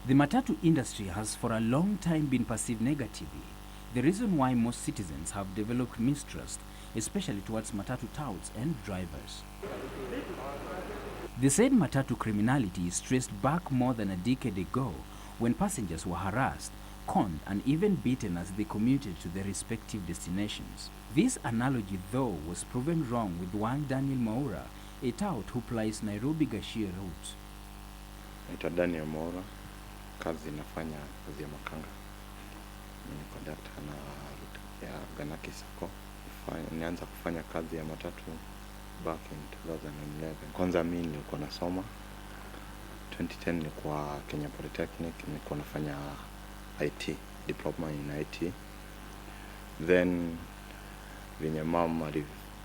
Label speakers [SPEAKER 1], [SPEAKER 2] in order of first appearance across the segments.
[SPEAKER 1] The matatu industry has for a long time been perceived negatively, the reason why most citizens have developed mistrust, especially towards matatu touts and drivers. The said matatu criminality is traced back more than a decade ago when passengers were harassed, conned and even beaten as they commuted to their respective destinations. This analogy though was proven wrong with one Daniel Maura, a tout who plies Nairobi-Gashia route.
[SPEAKER 2] Naitwa Daniel Maura, kazi nafanya kazi ya makanga. Ni conductor na ya Ganaki Sacco. Nianza kufanya kazi ya matatu back in 2011. Kwanza mimi nilikuwa nasoma 2010 nilikuwa Kenya Polytechnic, nilikuwa nafanya IT, diploma in IT. Then venye mama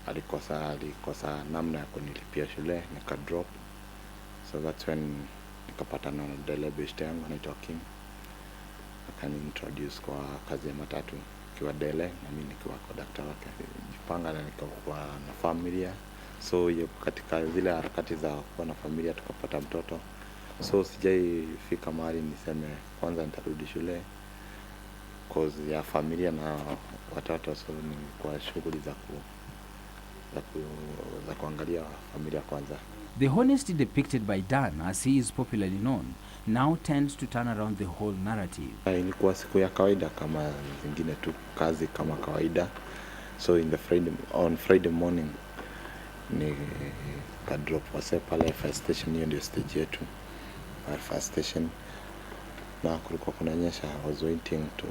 [SPEAKER 2] alikosa namna ya kunilipia shule, nika drop. So that's when nikapatana na dele best yangu anaitwa Kim. Akani introduce kwa kazi ya matatu kiwa dele na mimi nikiwa conductor wake. Jipanga na nikakuwa na familia. So katika zile harakati za kuwa na familia tukapata mtoto. So sijaifika mahali niseme kwanza nitarudi shule cause ya familia na watoto, so ni kwa shughuli za kuangalia familia kwanza.
[SPEAKER 1] The honesty depicted by Dan, as he is popularly known, now tends to turn around the whole narrative.
[SPEAKER 2] Ilikuwa siku ya kawaida kama zingine tu, kazi kama kawaida. So on Friday morning ni ka drop wase pale fire station, hiyo ndio stage yetu. Fire station na kulikuwa kunanyesha, I was waiting to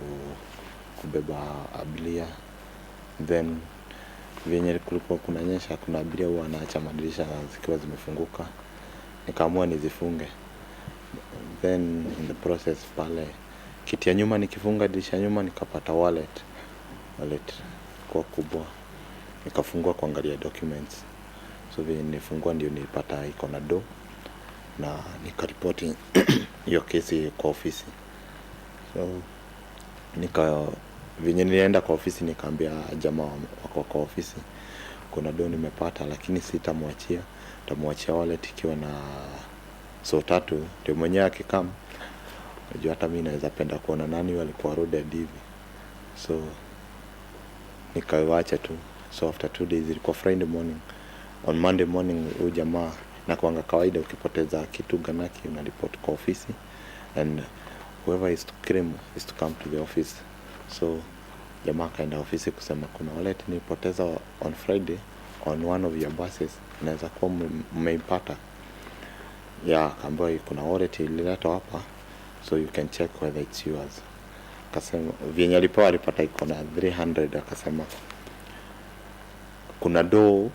[SPEAKER 2] kubeba abiria. Then venye kulikuwa kunanyesha, kuna abiria huwa anaacha madirisha zikiwa zimefunguka, nikaamua nizifunge. Then in the process pale kiti ya nyuma nikifunga dirisha nyuma, nikapata wallet kwa kubwa, nikafungua kuangalia documents. So venye nilifungua ndio nilipata iko na do na nikaripoti hiyo kesi kwa ofisi. So venye nilienda kwa ofisi nikaambia jamaa wako kwa ofisi kuna do nimepata, lakini sitamwachia, tamwachia wallet ikiwa na so 3 ndio mwenyewe akikam. Unajua hata mimi naweza penda kuona nani walikuwa loaded hivi. So nikawaacha tu. So after 2 days ilikuwa Friday morning, on Monday morning huyu jamaa, na kuanga kawaida ukipoteza kitu Ganaki unaripoti kwa ofisi, and whoever is to claim is to come to the office. So jamaa kaenda ofisi kusema kuna wallet nilipoteza on Friday on one of your buses, naweza kuwa mmeipata. Kaambiwa kuna wallet ililetwa hapa, so you can check whether it's yours. Akasema venye alipata iko na 300, akasema kuna do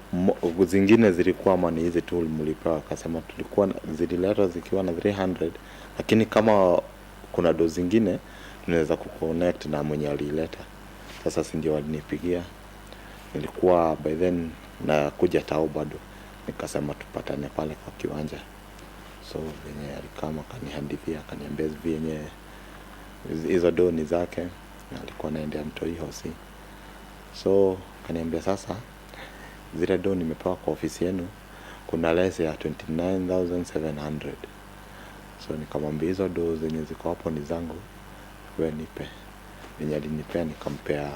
[SPEAKER 2] zingine zilikuwa mani hizi tu mlipewa. Akasema tulikuwa zililetwa zikiwa na 300, lakini kama kuna do zingine tunaweza kuconnect na mwenye alileta. Sasa si ndio walinipigia, nilikuwa by then na kuja tao bado, nikasema tupatane pale kwa kiwanja. So venye alikama kanihadithia, kaniambia venye hizo do ni zake na alikuwa anaendea Mtoi Hosi. So kaniambia sasa zile do nimepewa kwa ofisi yenu kuna less ya 29,700. So nikamwambia hizo do zenye ziko hapo ni zangu, wewe nipe. Venye alinipea nikampea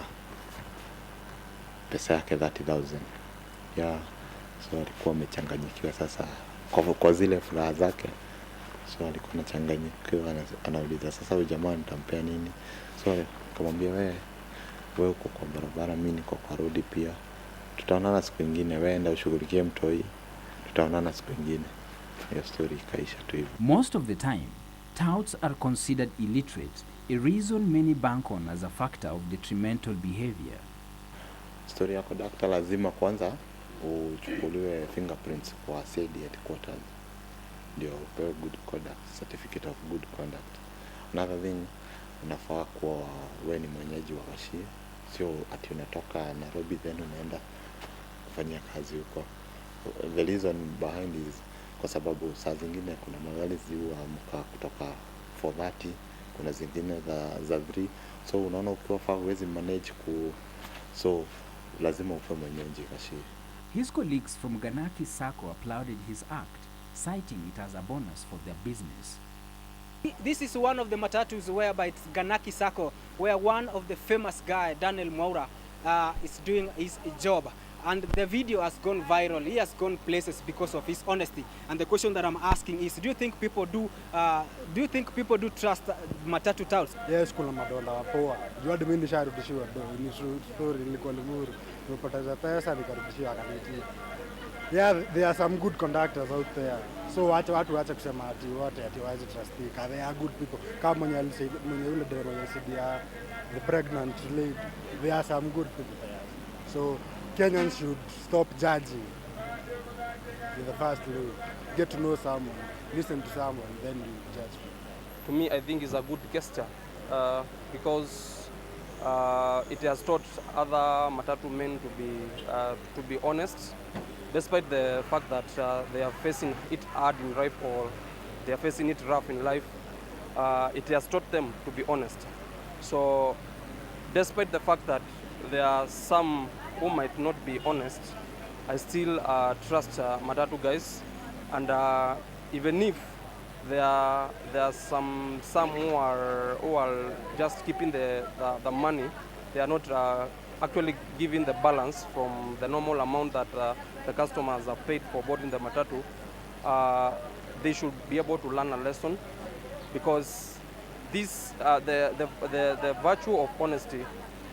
[SPEAKER 2] pesa yake 30,000. So alikuwa amechanganyikiwa sasa kwa zile furaha zake. So alikuwa anachanganyikiwa, anauliza sasa huyu jamaa nitampea nini? So nikamwambia wewe uko kwa barabara, mimi niko kwa road pia, tutaonana siku nyingine, wewe enda ushughulikie Mtoi, tutaonana siku nyingine. Hiyo story ikaisha tu hivyo.
[SPEAKER 1] Most of the time, touts are considered illiterate, a reason many bank on as a factor of detrimental behavior.
[SPEAKER 2] Story yako daktari, lazima kwanza uchukuliwe fingerprints kwa CID headquarters ndio upewe good conduct, certificate of good conduct. Another thing, unafaa kuwa wewe ni mwenyeji wa Gashia, sio ati unatoka Nairobi then unaenda kufanya kazi huko. The reason behind is kwa sababu saa zingine kuna magari zihuamka kutoka 4:30, kuna zingine za 3. So unaona ukiwa far huwezi manage so lazima upewe mwenyeji Gashia.
[SPEAKER 1] His colleagues from Ganaki Sacco applauded his act, citing it as a bonus for their business.
[SPEAKER 3] This is one of the matatus whereby it's Ganaki Sacco, where one of the famous guy, Daniel Mwaura, is doing his job. And the video has gone viral. He has gone places because of his honesty. And the question that I'm asking is, do you think people do trust matatu touts?
[SPEAKER 4] Yes, kuna madonda wapoa. Jua mimi nisharudishiwa do. Ni story nilikuwa Limuru. Nimepoteza pesa nikarudishiwa kaniti. Yeah, there are some good conductors out there. So watu waache kusema ati wote ati waweze trustika. They are good people. Kama mwenye yule driver alisaidia the pregnant lady. There are some good people there. So Kenyans should stop judging in the first place. Get to know someone, listen to someone, then you judge.
[SPEAKER 5] To me, I think it's a good gesture because it has taught other matatu men to be honest, despite the fact that they are facing it hard in life or they are facing it rough in life. It has taught them to be honest. So, despite the fact that there are some who might not be honest, I still trust matatu guys, and even if there are some who are just keeping the money, they are not actually giving the balance from the normal amount that the customers have paid for boarding the matatu. They should be able to learn a lesson, because this the virtue of honesty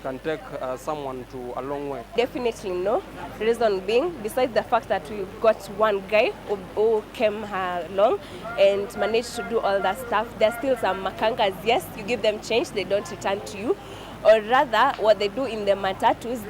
[SPEAKER 5] can take someone to a long way.
[SPEAKER 6] Definitely no. Reason being, besides the fact that we got one guy who came along and managed to do all that stuff, there's still some makangas. Yes, you give them change, they don't return to you. Or rather, what they do in the matatus,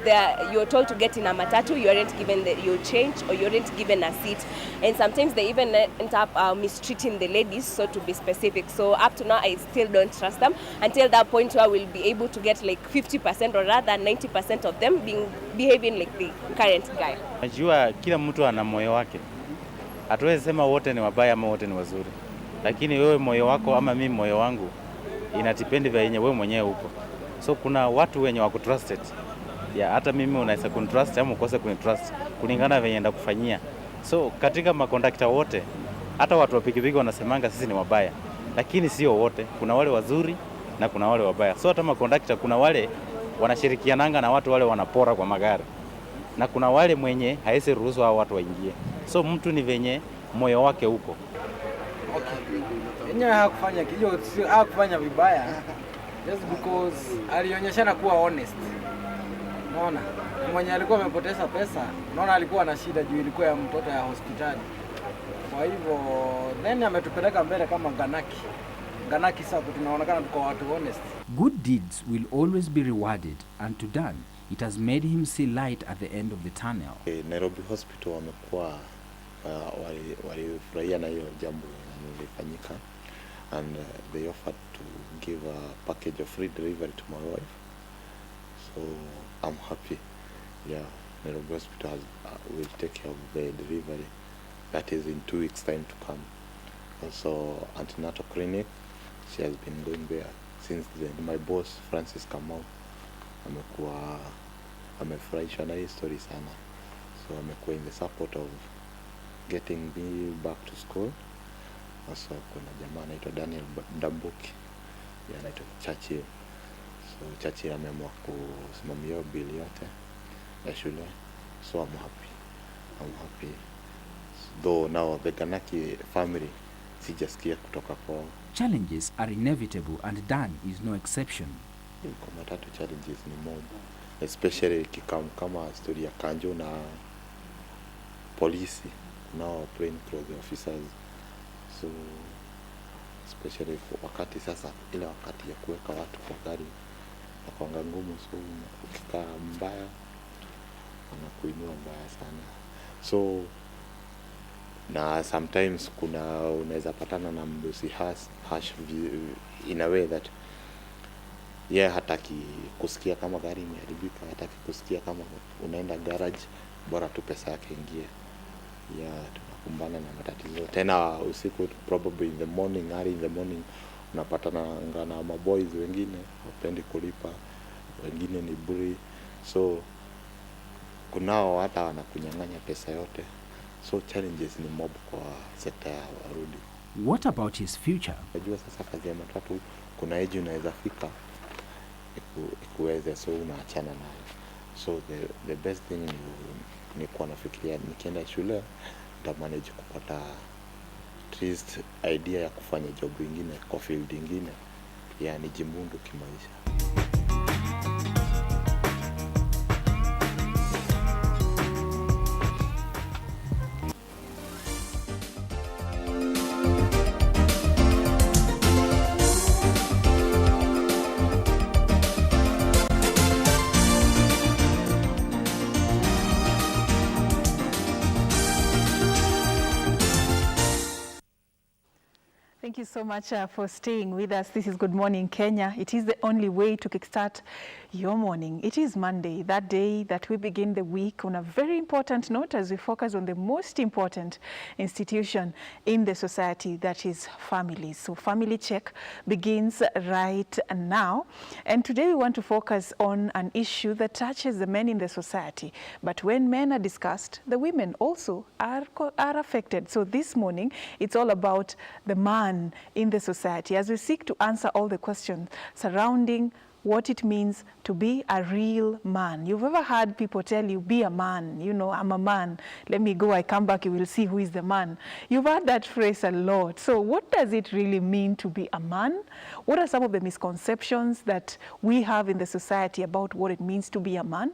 [SPEAKER 6] you're told to get in a matatu, you aren't given your change or you aren't given a seat. And sometimes they even end up mistreating the ladies, so to be specific. So up to now, I still don't trust them until that point where we'll be able to get like 50% or rather 90% of them behaving like the current guy.
[SPEAKER 7] Najua kila mtu ana moyo wake. Hatuwezi sema wote ni wabaya ama wote ni wazuri. Lakini wewe moyo wako ama mimi moyo wangu inatipendi vya yenye wewe mwenyewe uko. So kuna watu wenye wako trusted. Hata mimi unaweza kunitrust ama ukose kunitrust kulingana venye enda kufanyia. So katika makondakta wote, hata watu wa pikipiki wanasemanga sisi ni wabaya. Lakini sio wote. Kuna wale wazuri na kuna wale wabaya. So hata makondakta kuna wale wanashirikiananga na watu wale wanapora kwa magari. Na kuna wale mwenye haisi ruhusu hao watu waingie. So mtu ni venye moyo wake uko.
[SPEAKER 8] Okay. Yenyewe hakufanya vibaya. Just because alionyeshana kuwa honest. Unaona? Mwenye alikuwa amepoteza pesa, unaona alikuwa na shida juu ilikuwa ya mtoto ya hospitali. Kwa hivyo nani ametupeleka mbele kama Ganaki Sacco, tunaonekana tuko watu honest.
[SPEAKER 1] Good deeds will always be rewarded, and to Dan, it has made him see light at the end of the tunnel.
[SPEAKER 2] Nairobi Hospital wamekuwa walifurahia na hiyo jambo lilifanyika, and they offered to give a package of free delivery to my wife. So I'm happy. Yeah, Nairobi Hospital will take care of the delivery. That is in 2 weeks' time to come. Also, antenatal clinic, she has been going there since then. My boss, Francis Kamau, amefurahishwa na hii story sana. So amekuwa in the support of getting me back to school. Also, kuna jamaa anaitwa Daniel Ndambuki, anaitwa Churchill. So Churchill ameamua kusimamia bili yote ya shule. So I'm happy. Though now the Ganaki family sijasikia kutoka kwao.
[SPEAKER 1] Challenges are inevitable, and Dan is no exception.
[SPEAKER 2] Kwa matatu challenges ni mob, especially kama story ya Kanjo na polisi, now plain clothes officers. So especially wakati sasa, ile wakati ya kuweka watu kwa gari na kuanga ngumu, so ukikaa mbaya wanakuinua mbaya sana. So na sometimes unaweza patana na mdosi harsh in a way that hataki kusikia kama gari imeharibika, hataki kusikia kama unaenda garage, bora tu pesa yake ingie. Tunakumbana na matatizo tena usiku, probably in the morning, early in the morning, unapatana na maboys wengine wapendi kulipa, wengine ni buri. So kunao hata wanakunyang'anya pesa yote. So challenges ni mob kwa sekta ya warudi.
[SPEAKER 1] What about his future?
[SPEAKER 2] Najua sasa kazi ya matatu kuna age unaweza fika ikuweze, so unaachana nayo. So the best thing ni kuwa nafikiria nikienda shule nitamanage kupata at least idea ya kufanya job ingine kwa field ingine, yani jimundu kimaisha.
[SPEAKER 9] Thank you so much for staying with us. This is Good Morning Kenya. It is the only way to kickstart your morning. It is Monday, that day that we begin the week on a very important note as we focus on the most important institution in the society, that is families. So Family Check begins right now. And today we want to focus on an issue that touches the men in the society. But when men are discussed, the women also are affected. So this morning, it's all about the man in the society as we seek to answer all the questions surrounding what it means to be a real man. You've ever heard people tell you, be a man, you know, I'm a man, let me go, I come back, you will see who is the man. You've heard that phrase a lot. So what does it really mean to be a man? What are some of the misconceptions that we have in the society about what it means to be a man?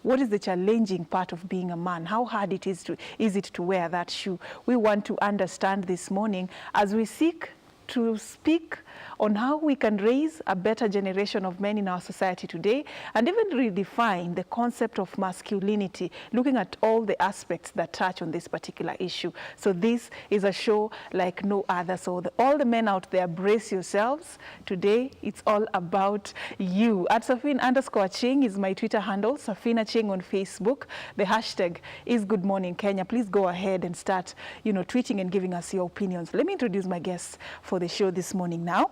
[SPEAKER 9] What is the challenging part of being a man? How hard it is it to wear that shoe? We want to understand this morning as we seek to speak on how we can raise a better generation of men in our society today, and even redefine the concept of masculinity, looking at all the aspects that touch on this particular issue. So this is a show like no other. So all the men out there, brace yourselves. Today, it's all about you. At Safin_Ching is my Twitter handle, Safina Ching on Facebook. The hashtag is Good Morning Kenya. Please go ahead and start, tweeting and giving us your opinions. Let me introduce my guests for the show this morning now.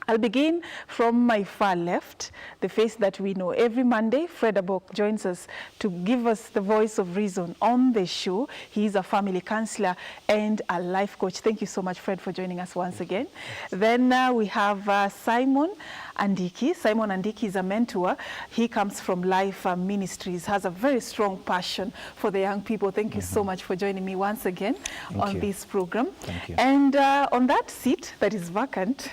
[SPEAKER 9] I'll begin from my far left, the face that we know. Every Monday, Fred Abok joins us to give us the voice of reason on the show. He is a family counselor and a life coach. Thank you so much, Fred, for joining us once again. Then we have Simon Adiki. Simon Adiki is a mentor. He comes from Life Ministries, has a very strong passion for the young people. Thank you so much for joining me once again on this program.
[SPEAKER 10] Thank you.
[SPEAKER 9] And on that seat that is vacant,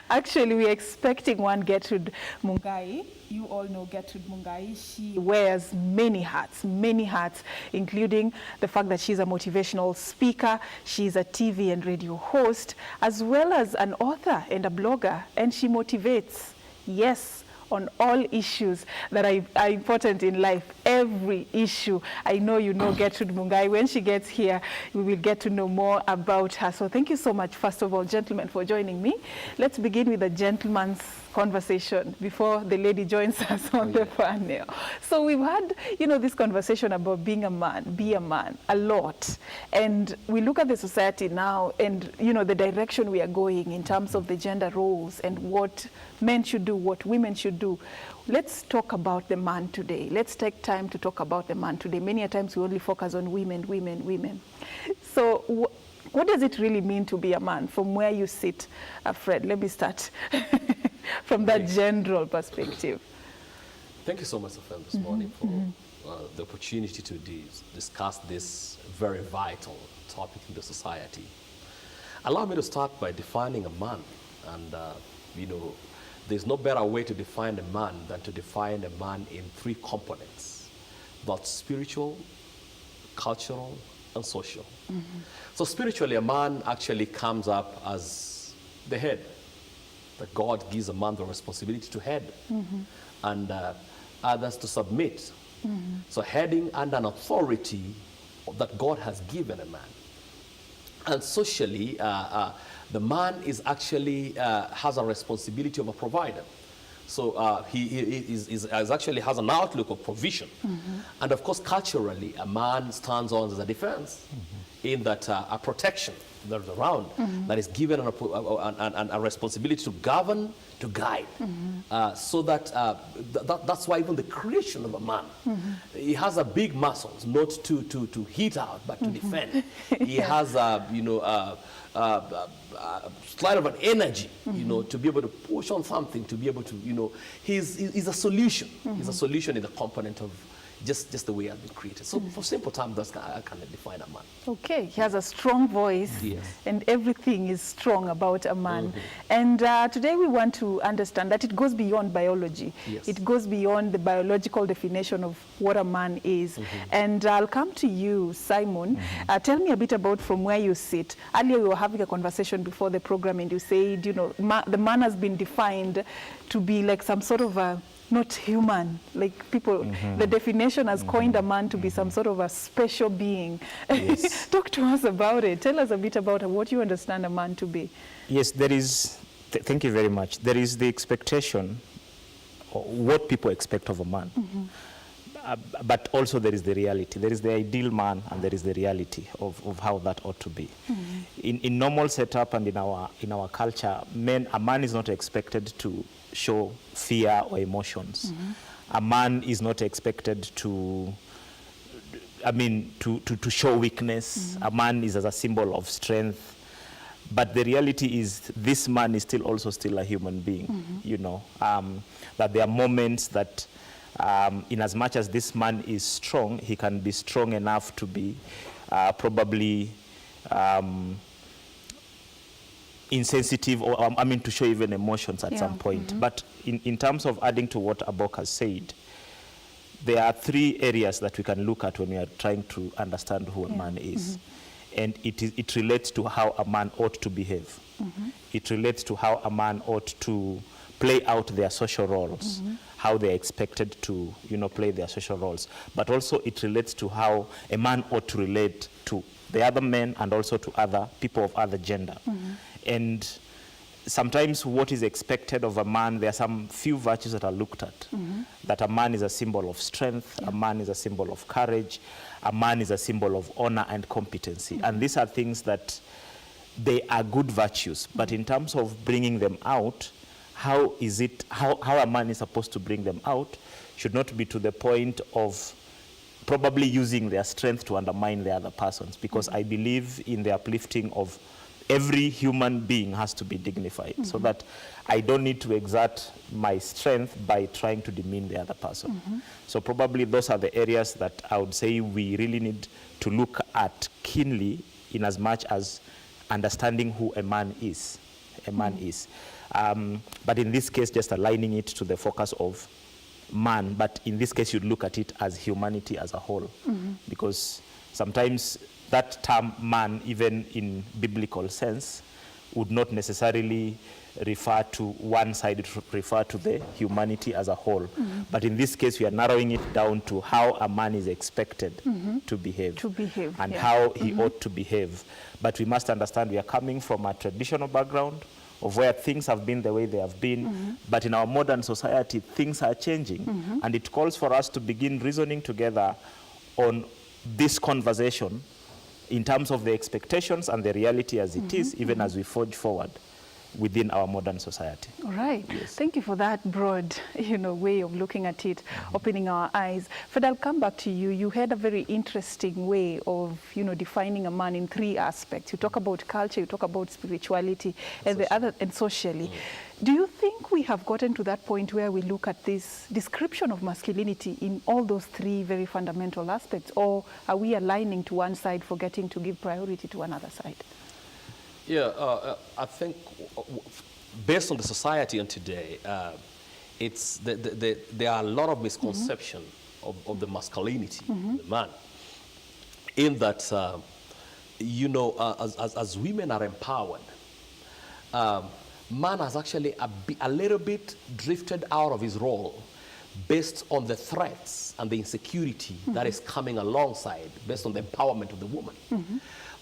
[SPEAKER 9] actually we're expecting one Getrude Mungai. You all know Getrude Mungai. She wears many hats, including the fact that she's a motivational speaker, she's a TV and radio host, as well as an author and a blogger, and she motivates, yes, on all issues that are important in life, every issue. I know you know Getrude Mungai. When she gets here, we will get to know more about her. So thank you so much, first of all, gentlemen, for joining me. Let's begin with a gentleman's conversation before the lady joins us on the panel. So we've had, this conversation about being a man, be a man, a lot. And we look at the society now and, the direction we are going in terms of the gender roles and what men should do, what women should do. Let's talk about the man today. Let's take time to talk about the man today. Many a times we only focus on women. So what does it really mean to be a man from where you sit? Fred, let me start from that general perspective.
[SPEAKER 10] Thank you so much, Safan, this morning for the opportunity to discuss this very vital topic in the society. Allow me to start by defining a man. And, there's no better way to define a man than to define a man in three components: that's spiritual, cultural, and social. So spiritually, a man actually comes up as the head. That God gives a man the responsibility to head and others to submit. So heading under an authority that God has given a man. And socially, the man is actually has a responsibility of a provider. So he actually has an outlook of provision. And of course, culturally, a man stands on as a defense in that a protection. that is around that is given a responsibility to govern, to guide. So that's why even the creation of a man, he has a big muscles, not to hit out, but to defend. He has slight of an energy, to be able to push on something, to be able to, he's a solution. He's a solution in the component of just the way I've been created. So for simple terms, that's I can define a man.
[SPEAKER 9] Okay, he has a strong voice,
[SPEAKER 10] yes,
[SPEAKER 9] and everything is strong about a man. And today we want to understand that it goes beyond biology.
[SPEAKER 10] Yes.
[SPEAKER 9] It goes beyond the biological definition of what a man is. And I'll come to you, Simon. Tell me a bit about from where you sit. Earlier we were having a conversation before the program, and you said, the man has been defined to be like some sort of a not human, like people, the definition has coined a man to be some sort of a special being.
[SPEAKER 11] Yes.
[SPEAKER 9] Talk to us about it. Tell us a bit about what you understand a man to be.
[SPEAKER 11] Yes, there is, thank you very much. There is the expectation, or what people expect of a man. But also there is the reality. There is the ideal man, and there is the reality of how that ought to be. In normal setup and in our culture, a man is not expected to show fear or emotions. A man is not expected to show weakness. A man is as a symbol of strength. But the reality is this man is still a human being, that there are moments that in as much as this man is strong, he can be strong enough to be probably insensitive, or to show even emotions at some point. But in terms of adding to what Abok has said, there are three areas that we can look at when we are trying to understand who a man is. And it relates to how a man ought to behave. It relates to how a man ought to play out their social roles, how they're expected to play their social roles. But also it relates to how a man ought to relate to the other men and also to other people of other gender. And sometimes what is expected of a man, there are some few virtues that are looked at. That a man is a symbol of strength, a man is a symbol of courage, a man is a symbol of honor and competency. And these are things that they are good virtues. But in terms of bringing them out, how a man is supposed to bring them out should not be to the point of probably using their strength to undermine the other persons, because I believe in the uplifting of every human being has to be dignified, so that I don't need to exert my strength by trying to demean the other person. So probably those are the areas that I would say we really need to look at keenly, in as much as understanding who a man is. But in this case, just aligning it to the focus of man, but in this case, you'd look at it as humanity as a whole, because sometimes that term man, even in biblical sense, would not necessarily refer to one side, it would refer to the humanity as a whole. But in this case, we are narrowing it down to how a man is expected to behave. And how he ought to behave. But we must understand we are coming from a traditional background of where things have been the way they have been. But in our modern society, things are changing. And it calls for us to begin reasoning together on this conversation in terms of the expectations and the reality as it is, even as we forge forward within our modern society.
[SPEAKER 9] All right.
[SPEAKER 11] Yes.
[SPEAKER 9] Thank you for that broad, way of looking at it, opening our eyes. Fred, I'll come back to you. You had a very interesting way of, defining a man in three aspects. You talk about culture, you talk about spirituality, and and socially. Do you think we have gotten to that point where we look at this description of masculinity in all those three very fundamental aspects, or are we aligning to one side, forgetting to give priority to another side?
[SPEAKER 10] Yeah, I think based on the society and today, there are a lot of misconception of the masculinity of the man. In that, as women are empowered, man has actually a little bit drifted out of his role based on the threats and the insecurity that is coming alongside, based on the empowerment of the woman.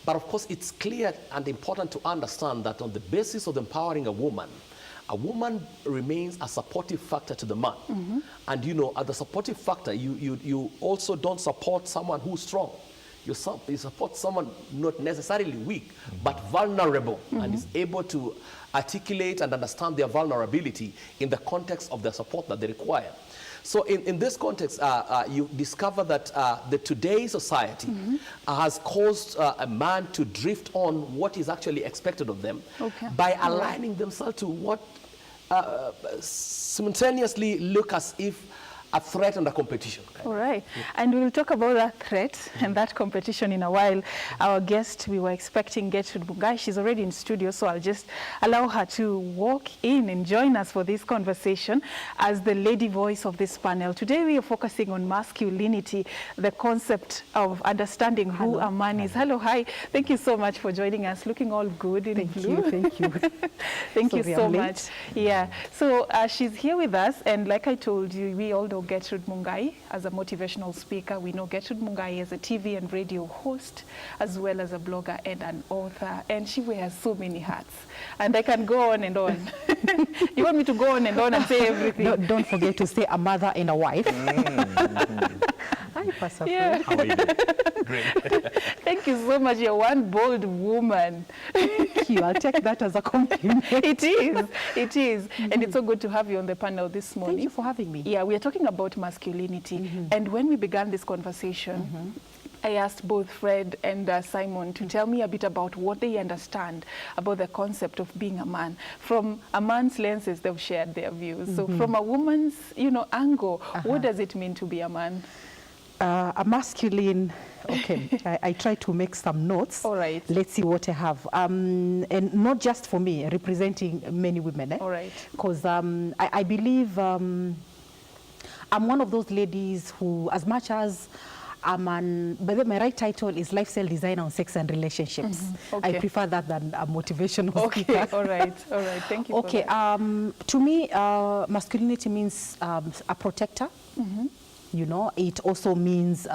[SPEAKER 10] But of course, it's clear and important to understand that on the basis of empowering a woman remains a supportive factor to the man. And as a supportive factor, you also don't support someone who's strong. you support someone not necessarily weak, but vulnerable, and is able to articulate and understand their vulnerability in the context of the support that they require. So in this context, you discover that the today's society has caused a man to drift on what is actually expected of them by aligning themselves to what simultaneously look as if a threat and a competition.
[SPEAKER 9] All right. And we will talk about that threat and that competition in a while. Our guest, we were expecting Getrude Mungai. She's already in studio, so I'll just allow her to walk in and join us for this conversation as the lady voice of this panel. Today we are focusing on masculinity, the concept of understanding who a man is. Hello, hi. Thank you so much for joining us. Looking all good in blue.
[SPEAKER 12] Thank you.
[SPEAKER 9] Thank you so much. Yeah. So she's here with us, and like I told you, we all know Getrude Mungai as a motivational speaker. We know Getrude Mungai as a TV and radio host, as well as a blogger and an author. And she wears so many hats. And I can go on and on. You want me to go on and say everything?
[SPEAKER 12] Don't forget to say a mother and a wife. Hi, Pastor Fred.
[SPEAKER 11] How are you doing? Great.
[SPEAKER 9] Thank you so much. You're one bold woman.
[SPEAKER 12] Thank you. I'll take that as a compliment.
[SPEAKER 9] It is. It is. And it's so good to have you on the panel this morning.
[SPEAKER 12] Thank you for having me.
[SPEAKER 9] Yeah, we are talking about masculinity. And when we began this conversation, I asked both Fred and Simon to tell me a bit about what they understand about the concept of being a man. From a man's lenses, they've shared their views. So from a woman's, angle, what does it mean to be a man?
[SPEAKER 12] A masculine, okay, I try to make some notes.
[SPEAKER 9] All right.
[SPEAKER 12] Let's see what I have. And not just for me, representing many women.
[SPEAKER 9] All right.
[SPEAKER 12] Because I believe I'm one of those ladies who, as much as but my right title is Lifestyle Designer on Sex and Relationships.
[SPEAKER 9] Okay.
[SPEAKER 12] I prefer that than a motivational speaker.
[SPEAKER 9] All right. Thank you.
[SPEAKER 12] Okay. To me, masculinity means a protector. It also means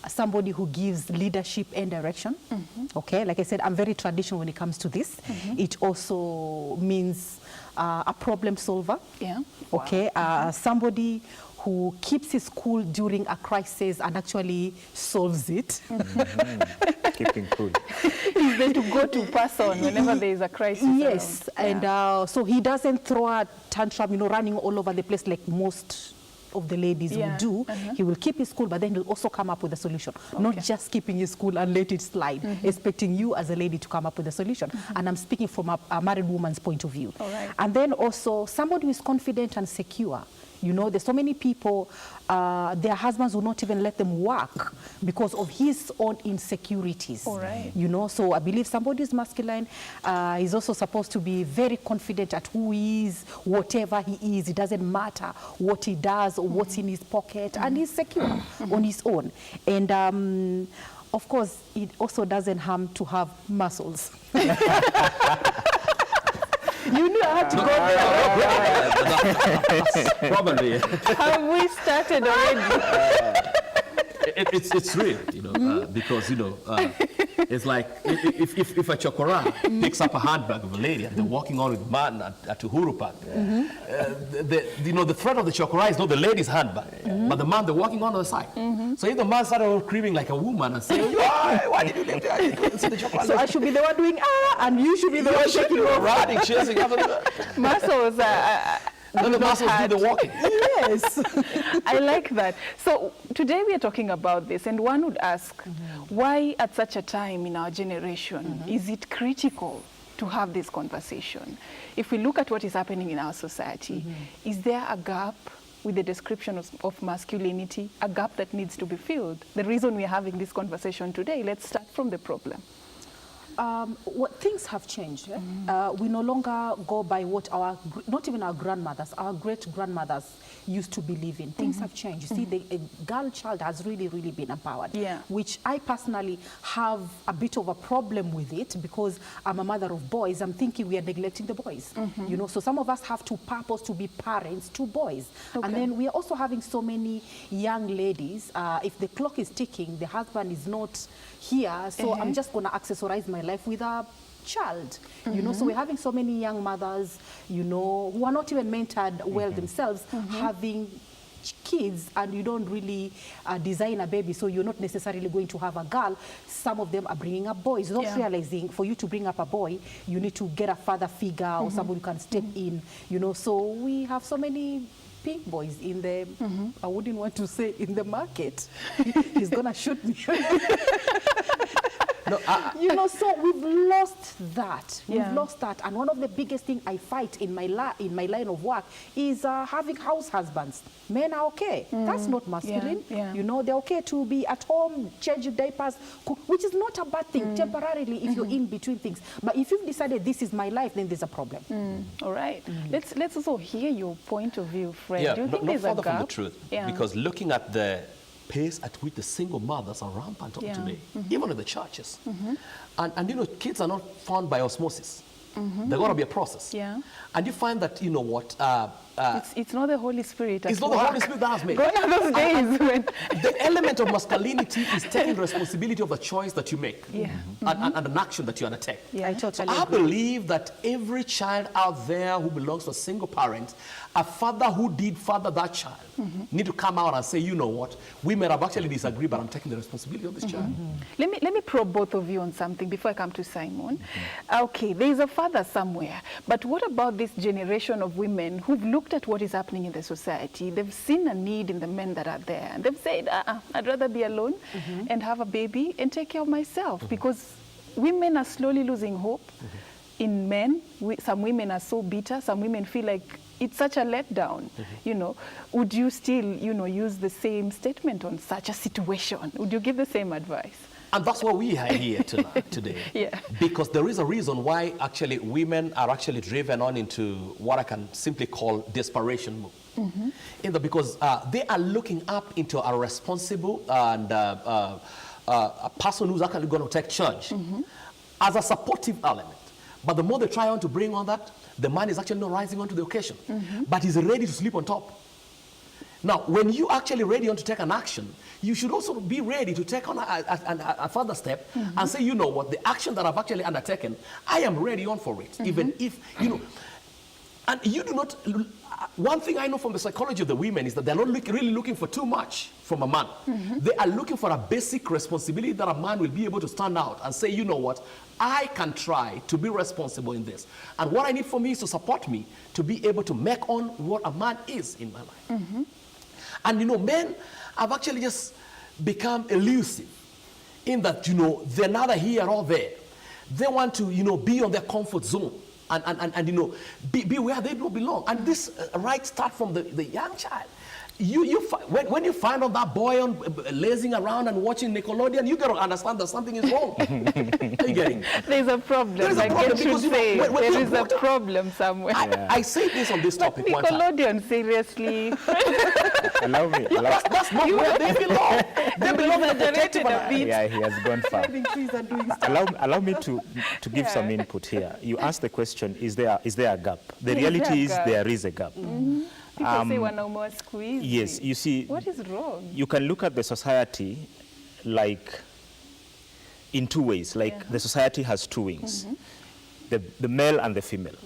[SPEAKER 12] somebody who gives leadership and direction. Okay, like I said, I'm very traditional when it comes to this. It also means a problem solver.
[SPEAKER 9] Yeah.
[SPEAKER 12] Okay, somebody who keeps his cool during a crisis and actually solves it.
[SPEAKER 11] Keeping cool.
[SPEAKER 9] He's there to go to person whenever there is a crisis.
[SPEAKER 12] Yes,
[SPEAKER 9] around.
[SPEAKER 12] and so he doesn't throw a tantrum, running all over the place like most of the ladies will do. He will keep his cool, but then he'll also come up with a solution. Not just keeping his cool and let it slide, expecting you as a lady to come up with a solution. And I'm speaking from a married woman's point of view. And then also somebody who is confident and secure. There's so many people, their husbands will not even let them work because of his own insecurities. So I believe somebody is masculine is also supposed to be very confident at who he is, whatever he is. It doesn't matter what he does or what's in his pocket, and he's secure on his own. And of course, it also doesn't harm to have muscles. You knew I had to go there.
[SPEAKER 10] Probably.
[SPEAKER 9] Have we started already?
[SPEAKER 10] It's real, because, it's like if a chokora picks up a handbag of a lady and they're walking on with man at Uhuru Park, the threat of the chokora is not the lady's handbag, but the man they're walking on the side. So if the man started screaming like a woman and saying, why did you leave the chokora?
[SPEAKER 12] So I should be the one doing and you should be the one shaking off.
[SPEAKER 10] Running, chasing after the
[SPEAKER 9] muscles.
[SPEAKER 10] Then the muscles do the walking.
[SPEAKER 9] Yes. I like that. So today we are talking about this, and one would ask, why at such a time in our generation is it critical to have this conversation? If we look at what is happening in our society, is there a gap with the description of masculinity, a gap that needs to be filled? The reason we are having this conversation today, let's start from the problem.
[SPEAKER 12] Things have changed. We no longer go by what not even our grandmothers, our great-grandmothers used to believe in. Things have changed. You see, the girl child has really, really been empowered, which I personally have a bit of a problem with it because I'm a mother of boys. I'm thinking we are neglecting the boys. So some of us have to purpose to be parents to boys. And then we are also having so many young ladies. If the clock is ticking, the husband is not here, so I'm just going to accessorize my life with a child. So we're having so many young mothers, who are not even mentored well themselves, having kids and you don't really design a baby, so you're not necessarily going to have a girl. Some of them are bringing up boys, not realizing for you to bring up a boy, you need to get a father figure or somebody who can step in, you know. So we have so many pink boys in the, I wouldn't want to say in the market. He's gonna shoot me. No, you know, so we've lost that. We've lost that. And one of the biggest things I fight in my line of work is having house husbands. Men are okay. That's not masculine. You know, they're okay to be at home, changing diapers, cook, which is not a bad thing temporarily if you're in between things. But if you've decided this is my life, then there's a problem.
[SPEAKER 9] All right. Let's also hear your point of view, Fred.
[SPEAKER 10] Yeah,
[SPEAKER 9] Do you think
[SPEAKER 10] not
[SPEAKER 9] there's a
[SPEAKER 10] further
[SPEAKER 9] gap?
[SPEAKER 10] from the truth. Because looking at the pace at which the single mothers are rampant up today, even in the churches. And you know, kids are not found by osmosis. There's got to be a process. And you find that, you know what,
[SPEAKER 9] it's not the Holy Spirit.
[SPEAKER 10] It's not the Holy Spirit that has made.
[SPEAKER 9] Gone are those days when
[SPEAKER 10] the element of masculinity is taking responsibility of the choice that you make and an action that you undertake.
[SPEAKER 12] I totally
[SPEAKER 10] I
[SPEAKER 12] agree.
[SPEAKER 10] believe that every child out there who belongs to a single parent, a father who did father that child, need to come out and say, you know what, we may have actually disagreed, but I'm taking the responsibility of this child.
[SPEAKER 9] Let me probe both of you on something before I come to Simon. Okay, there is a father somewhere, but what about this generation of women who've looked at what is happening in the society? They've seen a need in the men that are there, and they've said, I'd rather be alone and have a baby and take care of myself, because women are slowly losing hope in men. Some women are so bitter. Some women feel like it's such a letdown. You know, would you still, you know, use the same statement on such a situation? Would you give the same advice?
[SPEAKER 10] And that's why we are here tonight, today. Because there is a reason why actually women are actually driven on into what I can simply call desperation mode. Because they are looking up into a responsible and a person who's actually going to take charge as a supportive element. But the more they try on to bring on that, the man is actually not rising onto the occasion, but he's ready to sleep on top. Now, when you actually ready on to take an action, you should also be ready to take on a further step and say, you know what, the action that I've actually undertaken, I am ready on for it, even if, you know, and you do not, one thing I know from the psychology of the women is that they're not really looking for too much from a man. They are looking for a basic responsibility that a man will be able to stand out and say, you know what, I can try to be responsible in this. And what I need for me is to support me to be able to make on what a man is in my life. And, you know, men have actually just become elusive in that, you know, they're neither here or there. They want to, you know, be on their comfort zone and you know, be where they don't belong. And this right start from the young child. When you find out that boy on lazing around and watching Nickelodeon, you got to understand that something is wrong. Are you getting?
[SPEAKER 9] There's a problem.
[SPEAKER 10] There's a problem because, you know,
[SPEAKER 9] there is a problem somewhere.
[SPEAKER 10] I say this on this topic one time.
[SPEAKER 9] Nickelodeon, seriously.
[SPEAKER 11] Allow me.
[SPEAKER 10] That's not where they belong. They belong in the protective
[SPEAKER 11] he has gone far. Allow me to give some input here. You asked the question, is there a gap? The reality is there is a gap.
[SPEAKER 9] People say one or more squeeze.
[SPEAKER 11] Yes, you see.
[SPEAKER 9] What is wrong?
[SPEAKER 11] You can look at the society like in two ways. Like the society has two wings, the male and the female.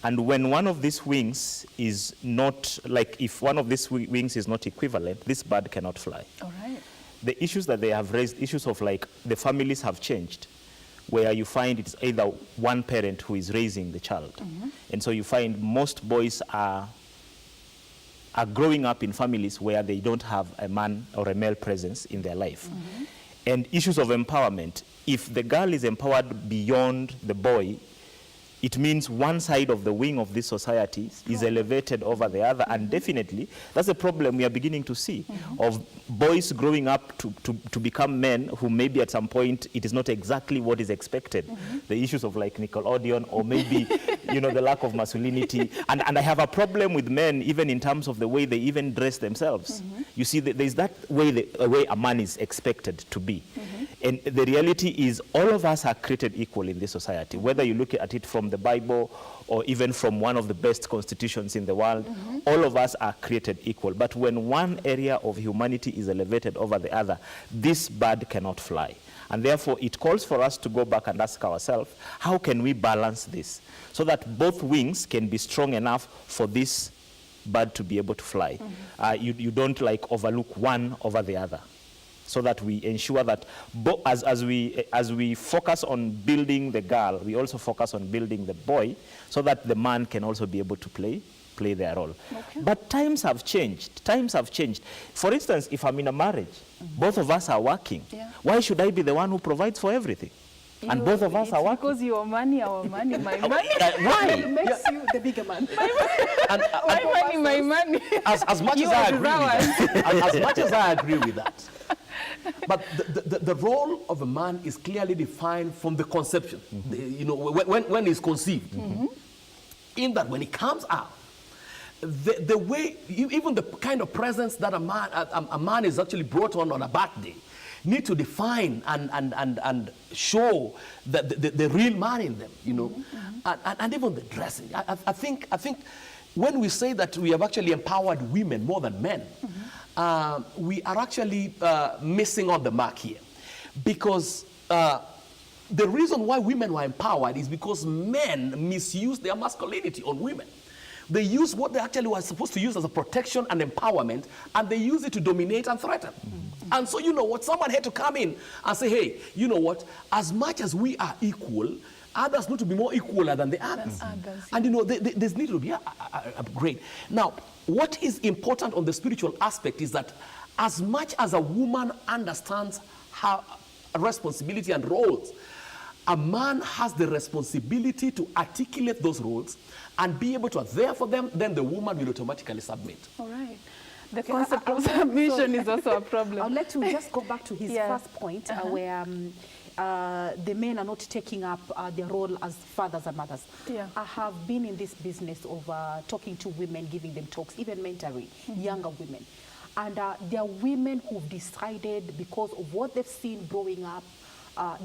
[SPEAKER 11] And when one of these wings is not, like if one of these wings is not equivalent, this bird cannot fly.
[SPEAKER 9] All right.
[SPEAKER 11] The issues that they have raised, issues of like the families have changed, where you find it's either one parent who is raising the child. And so you find most boys are growing up in families where they don't have a man or a male presence in their life. And issues of empowerment, if the girl is empowered beyond the boy, it means one side of the wing of this society is elevated over the other, and definitely that's a problem we are beginning to see of boys growing up to become men who maybe at some point it is not exactly what is expected. The issues of like Nickelodeon or maybe you know, the lack of masculinity, and I have a problem with men even in terms of the way they even dress themselves. You see, there's that way a man is expected to be. And the reality is all of us are created equal in this society, whether you look at it from the Bible or even from one of the best constitutions in the world, all of us are created equal. But when one area of humanity is elevated over the other, this bird cannot fly. And therefore, it calls for us to go back and ask ourselves, how can we balance this so that both wings can be strong enough for this bird to be able to fly. You don't like overlook one over the other, so that we ensure that as we focus on building the girl, we also focus on building the boy, so that the man can also be able to play their role. Okay. But times have changed. Times have changed. For instance, if I'm in a marriage, both of us are working. Yeah. Why should I be the one who provides for everything? And both of us are working.
[SPEAKER 9] Because your money, our money, my money.
[SPEAKER 11] Why?
[SPEAKER 12] It makes you the bigger man.
[SPEAKER 9] My money, my money.
[SPEAKER 10] As much as I agree with that, as much as I agree with that, but the role of a man is clearly defined from the conception. You know, when he's conceived, in that when he comes out, the way, even the kind of presence that a man is actually brought on a birthday, need to define and show the real man in them, you know, and even the dressing. I think when we say that we have actually empowered women more than men, we are actually missing on the mark here, because the reason why women were empowered is because men misuse their masculinity on women. They use what they actually were supposed to use as a protection and empowerment, and they use it to dominate and threaten. And so, you know what, someone had to come in and say, hey, you know what, as much as we are equal, others need to be more equal than the others. And you know, there's need to be a upgrade. Now, what is important on the spiritual aspect is that as much as a woman understands her responsibility and roles, a man has the responsibility to articulate those roles and be able to adhere for them, then the woman will automatically submit.
[SPEAKER 9] All right. The concept of submission is also a problem.
[SPEAKER 12] I'd like to just go back to his first point, where the men are not taking up their role as fathers and mothers. Yeah. I have been in this business of talking to women, giving them talks, even mentoring younger women. And there are women who've decided, because of what they've seen growing up,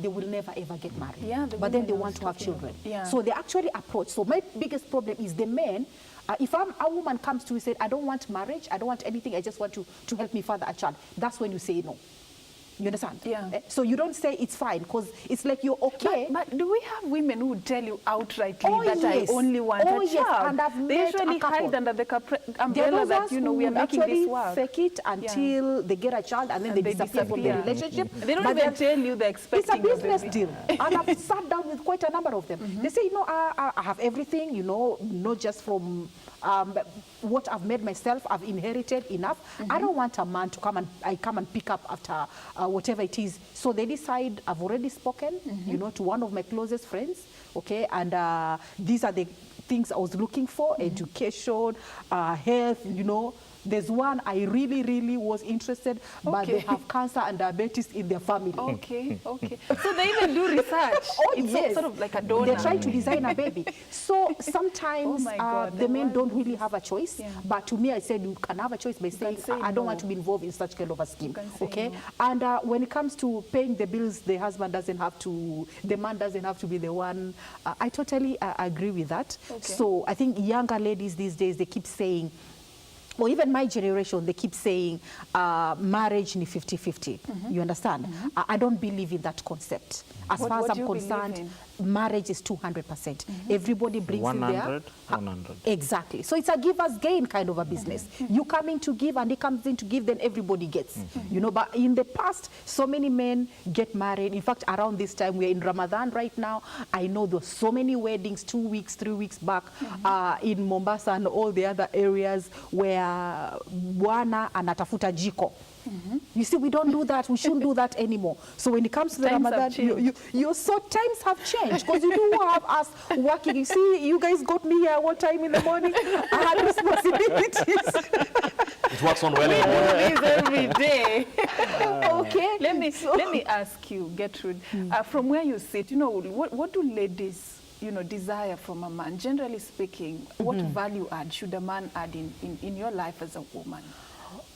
[SPEAKER 12] they will never ever get married. Yeah, but then they want to have children. Yeah. So they actually approach. So my biggest problem is the men. If a woman comes to you and says, I don't want marriage, I don't want anything, I just want to help me father a child, that's when you say no. You understand? Yeah. So you don't say it's fine, because it's like you're okay.
[SPEAKER 9] But do we have women who tell you outrightly that I only want a child?
[SPEAKER 12] And
[SPEAKER 9] they usually hide under the umbrella that, you know, we are making this work.
[SPEAKER 12] Fake it until they get a child, and then they disappear from the relationship.
[SPEAKER 9] They don't even tell you they're expecting.
[SPEAKER 12] It's a business deal. And I've sat down with quite a number of them. They say, you know, I have everything, you know, not just from what I've made myself, I've inherited enough. I don't want a man to come and pick up after whatever it is. So they decide, I've already spoken, you know, to one of my closest friends, okay, and these are the things I was looking for, education, health, you know. There's one I really was interested, but they have cancer and diabetes in their family.
[SPEAKER 9] Okay. So they even do research. It's sort of like a donor.
[SPEAKER 12] They're trying to design a baby. So sometimes the men don't really have a choice. Yeah. But to me, I said you can have a choice by saying, I don't want to be involved in such kind of a scheme. Okay. No. And when it comes to paying the bills, the man doesn't have to be the one. I totally agree with that. Okay. So I think younger ladies these days, they keep saying, or even my generation, they keep saying marriage ni 50-50. You understand? I don't believe in that concept. As far as I'm concerned, marriage is 200%. Everybody brings
[SPEAKER 11] 100,
[SPEAKER 12] in there.
[SPEAKER 11] 100.
[SPEAKER 12] Exactly. So it's a give-us gain kind of a business. You come in to give, and he comes in to give, then everybody gets. You know, but in the past, so many men get married. In fact, around this time, we're in Ramadan right now. I know there's so many weddings 2 weeks, 3 weeks back in Mombasa and all the other areas where bwana anatafuta jiko. You see, we don't do that. We shouldn't do that anymore. So when it comes to the Ramadan, times have changed, because you do have us working. You see, you guys got me here one time in the morning. I had responsibilities.
[SPEAKER 10] It works on well in the morning.
[SPEAKER 9] Every day.
[SPEAKER 12] Okay.
[SPEAKER 9] Let me ask you, Gertrude, from where you sit, you know, what do ladies, you know, desire from a man? Generally speaking, what value add should a man add in your life as a woman?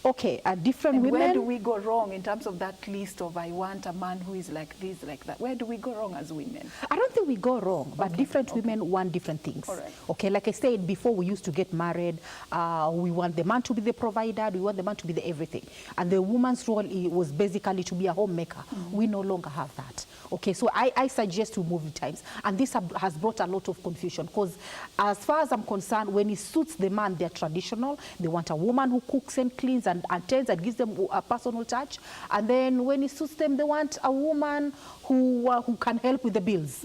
[SPEAKER 12] Okay, different
[SPEAKER 9] And
[SPEAKER 12] women.
[SPEAKER 9] where do we go wrong in terms of that list of I want a man who is like this, like that? Where do we go wrong as women?
[SPEAKER 12] I don't think we go wrong, but different women want different things.
[SPEAKER 9] All right.
[SPEAKER 12] Okay, like I said before, we used to get married. We want the man to be the provider. We want the man to be the everything. And the woman's role was basically to be a homemaker. We no longer have that. Okay, so I suggest we move with times. And this has brought a lot of confusion because as far as I'm concerned, when it suits the man, they're traditional. They want a woman who cooks and cleans and tends and gives them a personal touch. And then when it suits them, they want a woman who can help with the bills.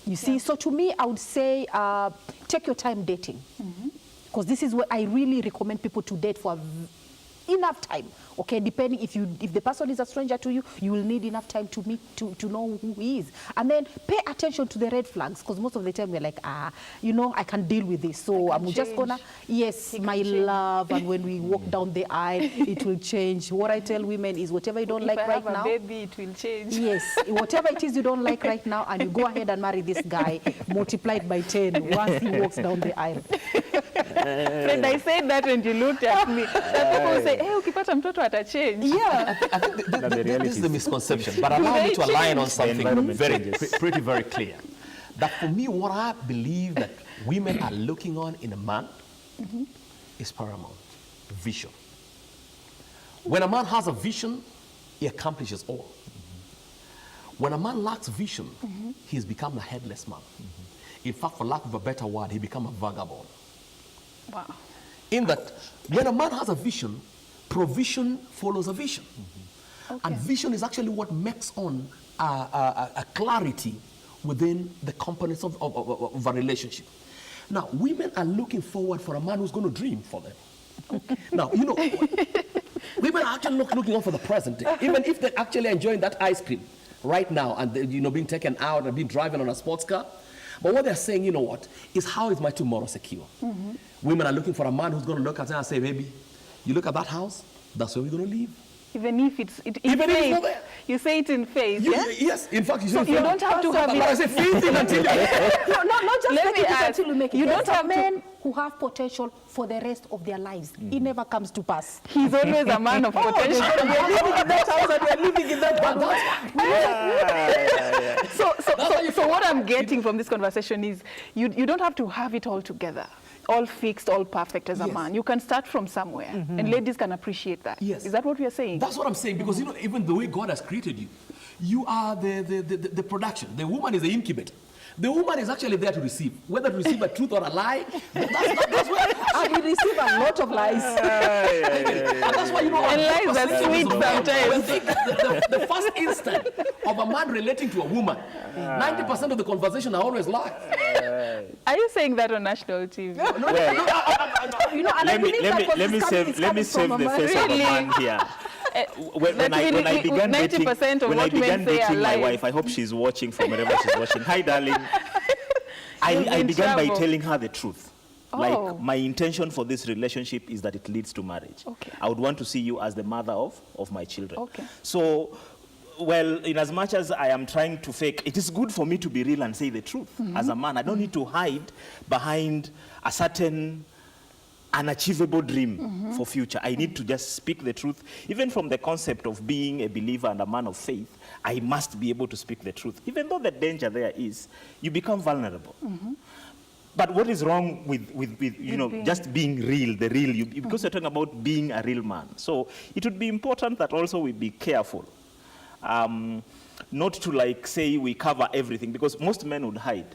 [SPEAKER 12] You see, so to me, I would say take your time dating. Because this is what I really recommend people to date for enough time. Okay, depending if the person is a stranger to you, you will need enough time to meet to know who he is, and then pay attention to the red flags because most of the time we're like, you know, I can deal with this, so I'm just gonna my love, and when we walk down the aisle, it will change. What I tell women is whatever you don't like right now,
[SPEAKER 9] if I have a baby, it will change.
[SPEAKER 12] Yes, whatever it is you don't like right now, and you go ahead and marry this guy, multiplied by 10 once he walks down the aisle.
[SPEAKER 9] Friend, I said that and you looked at me. People say, hey, ukipata mtoto ata change.
[SPEAKER 12] Yeah.
[SPEAKER 10] I think this is the misconception, but allow me to align on something very clear. That for me, what I believe that women are looking on in a man is paramount. Vision. When a man has a vision, he accomplishes all. When a man lacks vision, he has become a headless man. In fact, for lack of a better word, he becomes a vagabond.
[SPEAKER 9] Wow.
[SPEAKER 10] In that, when a man has a vision, provision follows a vision. And vision is actually what makes on a clarity within the components of a relationship. Now, women are looking forward for a man who's going to dream for them. Now, you know, women are actually looking on for the present day. Even if they're actually enjoying that ice cream right now and, you know, being taken out and being driving on a sports car. But what they're saying, you know what, is how is my tomorrow secure? Women are looking for a man who's going to look at them and say, baby, you look at that house, that's where we're going to live.
[SPEAKER 9] Even if it's
[SPEAKER 10] Even if it's not there.
[SPEAKER 9] You say it in faith,
[SPEAKER 10] Yes, in fact, you say
[SPEAKER 9] so you don't have to have it.
[SPEAKER 10] But I say faith in until you
[SPEAKER 12] not just
[SPEAKER 9] Let me ask,
[SPEAKER 12] until you make it.
[SPEAKER 9] you don't have
[SPEAKER 12] men who have potential for the rest of their lives. It never comes to pass.
[SPEAKER 9] He's always a man of potential.
[SPEAKER 12] We're living in that house and we're living in that house.
[SPEAKER 9] So what I'm getting from this conversation is you don't have to have it all together, all fixed, all perfect as a man. You can start from somewhere, and ladies can appreciate that.
[SPEAKER 10] Yes.
[SPEAKER 9] Is that what we are saying?
[SPEAKER 10] That's what I'm saying, because you know, even the way God has created you, you are the production. The woman is the incubator. The woman is actually there to receive, whether to receive a truth or a lie. That's what.
[SPEAKER 12] And we receive a lot of lies.
[SPEAKER 10] And that's why, you know,
[SPEAKER 9] And lies are sweet sometimes.
[SPEAKER 10] The first instant of a man relating to a woman, 90% of the conversation are always lies.
[SPEAKER 9] Are you saying that on national TV?
[SPEAKER 12] You know, and I believe that
[SPEAKER 11] let me save the face of a man here. When I began dating my wife, I hope she's watching from wherever she's watching. Hi, darling. I began by telling her the truth. Like, my intention for this relationship is that it leads to marriage. I would want to see you as the mother of my children. So, well, in as much as I am trying to fake, it is good for me to be real and say the truth. As a man, I don't need to hide behind a certain unachievable dream for future. I need to just speak the truth. Even from the concept of being a believer and a man of faith, I must be able to speak the truth. Even though the danger there is, you become vulnerable. But what is wrong with you know, just being real, the real you, because you're talking about being a real man. So it would be important that also we be careful. Not to like say we cover everything, because most men would hide.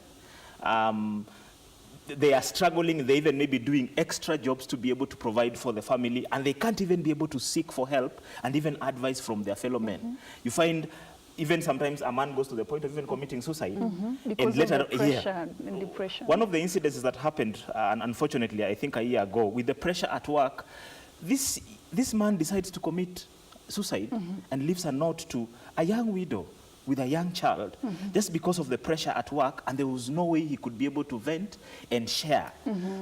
[SPEAKER 11] They are struggling, they even may be doing extra jobs to be able to provide for the family, and they can't even be able to seek for help and even advice from their fellow men. You find even sometimes a man goes to the point of even committing suicide.
[SPEAKER 9] Because and later, of the pressure and depression.
[SPEAKER 11] One of the incidences that happened, unfortunately, I think a year ago, with the pressure at work, this man decides to commit suicide and leaves a note to a young widow with a young child, just because of the pressure at work, and there was no way he could be able to vent and share.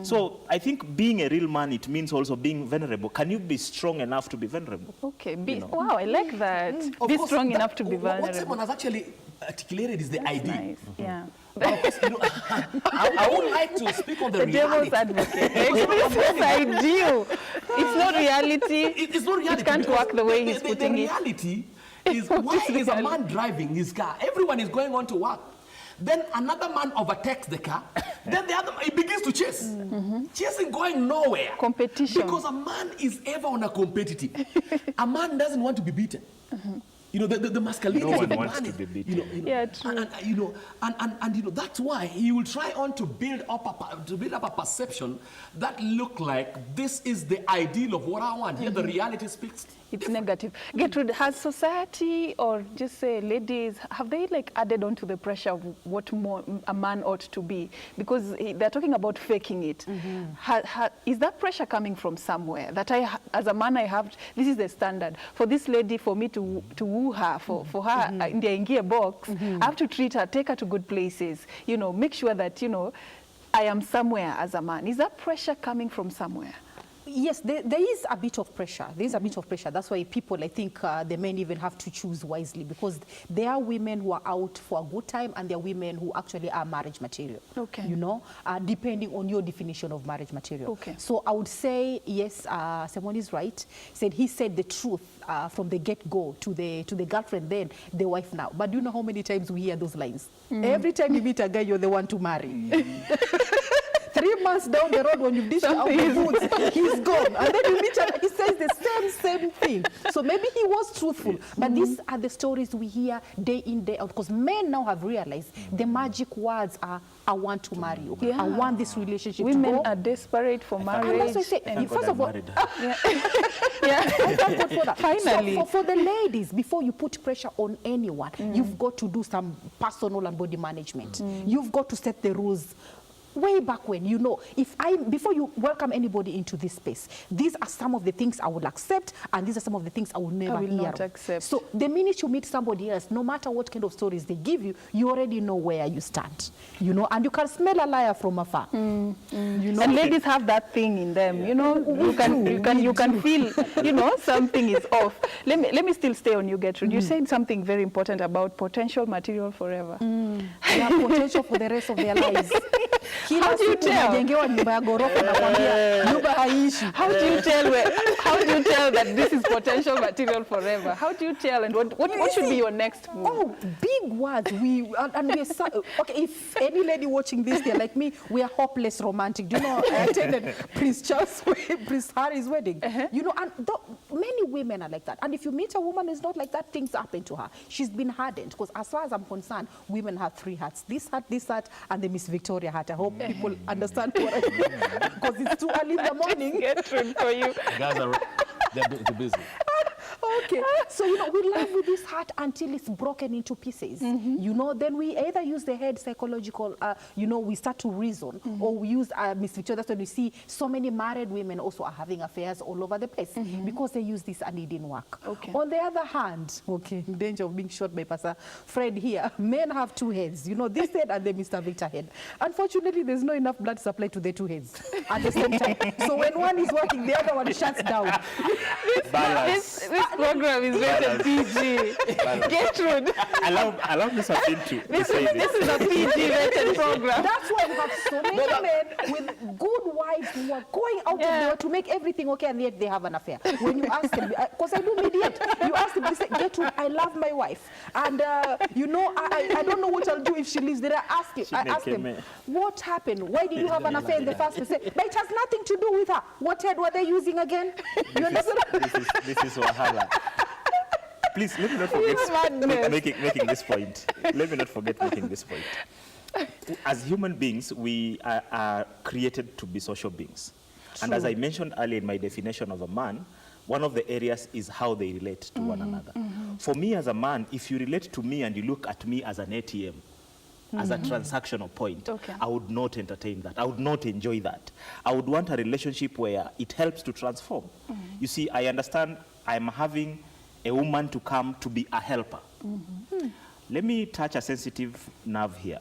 [SPEAKER 11] So I think being a real man, it means also being vulnerable. Can you be strong enough to be vulnerable?
[SPEAKER 9] Okay, wow, I like that. Be strong enough to be vulnerable.
[SPEAKER 10] What someone has actually articulated is the ideal.
[SPEAKER 9] Nice. Yeah.
[SPEAKER 10] But of course, you know, I would like to speak on the
[SPEAKER 9] devil's
[SPEAKER 10] reality.
[SPEAKER 9] advocate. This is ideal. It's not reality.
[SPEAKER 10] It's not reality.
[SPEAKER 9] It can't work the way he's putting
[SPEAKER 10] the
[SPEAKER 9] it.
[SPEAKER 10] reality is, why is a man driving his car? Everyone is going on to work. Then another man overtakes the car. Then the other man, he begins to chase. Chasing, going nowhere.
[SPEAKER 9] Competition.
[SPEAKER 10] Because a man is ever on a competitive. A man doesn't want to be beaten. You know, the masculinity
[SPEAKER 11] No
[SPEAKER 10] of
[SPEAKER 11] one
[SPEAKER 10] the
[SPEAKER 11] wants
[SPEAKER 10] man
[SPEAKER 11] to
[SPEAKER 10] is,
[SPEAKER 11] be beaten.
[SPEAKER 10] you know,
[SPEAKER 9] Yeah, true.
[SPEAKER 10] and that's why he will try on to build up a perception that look like this is the ideal of what I want. Here the reality speaks.
[SPEAKER 9] It's negative. Gertrude, has society or just say ladies, have they like added on to the pressure of what more a man ought to be? Because they're talking about faking it. Is that pressure coming from somewhere? That as a man, I have, this is the standard. For this lady, for me to woo her, for her in the ingia box, I have to treat her, take her to good places, you know, make sure that, you know, I am somewhere as a man. Is that pressure coming from somewhere?
[SPEAKER 12] Yes, there is a bit of pressure. There is a bit of pressure. That's why people, I think, the men even have to choose wisely, because there are women who are out for a good time and there are women who actually are marriage material.
[SPEAKER 9] Okay.
[SPEAKER 12] You know, depending on your definition of marriage material.
[SPEAKER 9] Okay.
[SPEAKER 12] So I would say, yes, someone is right. He said the truth from the get-go to the girlfriend, then the wife now. But do you know how many times we hear those lines? Every time you meet a guy, you're the one to marry. 3 months down the road, when you've dished out the goods, he's gone. And then you meet him, he says the same thing. So maybe he was truthful. But these are the stories we hear day in, day out. Because men now have realized the magic words are, I want to marry you.
[SPEAKER 9] Yeah.
[SPEAKER 12] I want this relationship
[SPEAKER 9] Women
[SPEAKER 12] to go.
[SPEAKER 9] are desperate for marriage.
[SPEAKER 12] And that's why I say, first of all, I thank God for that.
[SPEAKER 9] Finally.
[SPEAKER 12] So for the ladies, before you put pressure on anyone, you've got to do some personal and body management. You've got to set the rules. Way back when, you know, before you welcome anybody into this space, these are some of the things I will accept, and these are some of the things I will never hear.
[SPEAKER 9] not accept.
[SPEAKER 12] So the minute you meet somebody else, no matter what kind of stories they give you, you already know where you stand, you know, and you can smell a liar from afar. You know,
[SPEAKER 9] and ladies have that thing in them, you know, you can feel, you know, something is off. Let me still stay on you, Gertrude. You said something very important about potential material forever.
[SPEAKER 12] Yeah, potential for the rest of their lives.
[SPEAKER 9] How do you tell?
[SPEAKER 12] How do
[SPEAKER 9] you tell that this is potential material forever? How do you tell, and what should be your next move?
[SPEAKER 12] Oh, big words. Okay, if any lady watching this, they're like me, we are hopeless romantic. Do you know, I attended Prince Harry's wedding. You know, and many women are like that. And if you meet a woman who's not like that, things happen to her. She's been hardened. Because as far as I'm concerned, women have 3 hearts. This heart, and the Miss Victoria heart. I hope people understand what I mean, because it's too early in the morning.
[SPEAKER 9] Gertrude, for you.
[SPEAKER 10] Guys are they're busy.
[SPEAKER 12] Okay, so you know, we love with this heart until it's broken into pieces. You know, then we either use the head psychological, you know, we start to reason, or we use Miss Victoria. That's when we see so many married women also are having affairs all over the place because they use this and it didn't work.
[SPEAKER 9] Okay.
[SPEAKER 12] On the other hand, okay, in danger of being shot by Pastor Fred here, men have 2 heads. You know, this head and the Mr. Victor head. Unfortunately, there's not enough blood supply to the 2 heads at the same time. So when one is working, the other one shuts down.
[SPEAKER 9] This program is rated PG. Gertrude.
[SPEAKER 11] Allow me something to
[SPEAKER 9] This
[SPEAKER 11] say this.
[SPEAKER 9] is a PG rated program.
[SPEAKER 12] That's why we have so many men with good wives who are going out of there to make everything okay, and yet they have an affair. When you ask them, because I do mediate, you ask them, they say, Gertrude, I love my wife. And, you know, I don't know what I'll do if she leaves there. I ask them, what happened? Why did you have an affair in the first place? But it has nothing to do with her. What head were they using again? You understand?
[SPEAKER 11] This is Wahala. Please, let me not forget making this point. Let me not forget making this point. As human beings, we are created to be social beings. True. And as I mentioned earlier in my definition of a man, one of the areas is how they relate to one another. For me as a man, if you relate to me and you look at me as an ATM, as a transactional point, I would not entertain that. I would not enjoy that. I would want a relationship where it helps to transform. You see, I understand I'm having a woman to come to be a helper. Let me touch a sensitive nerve here.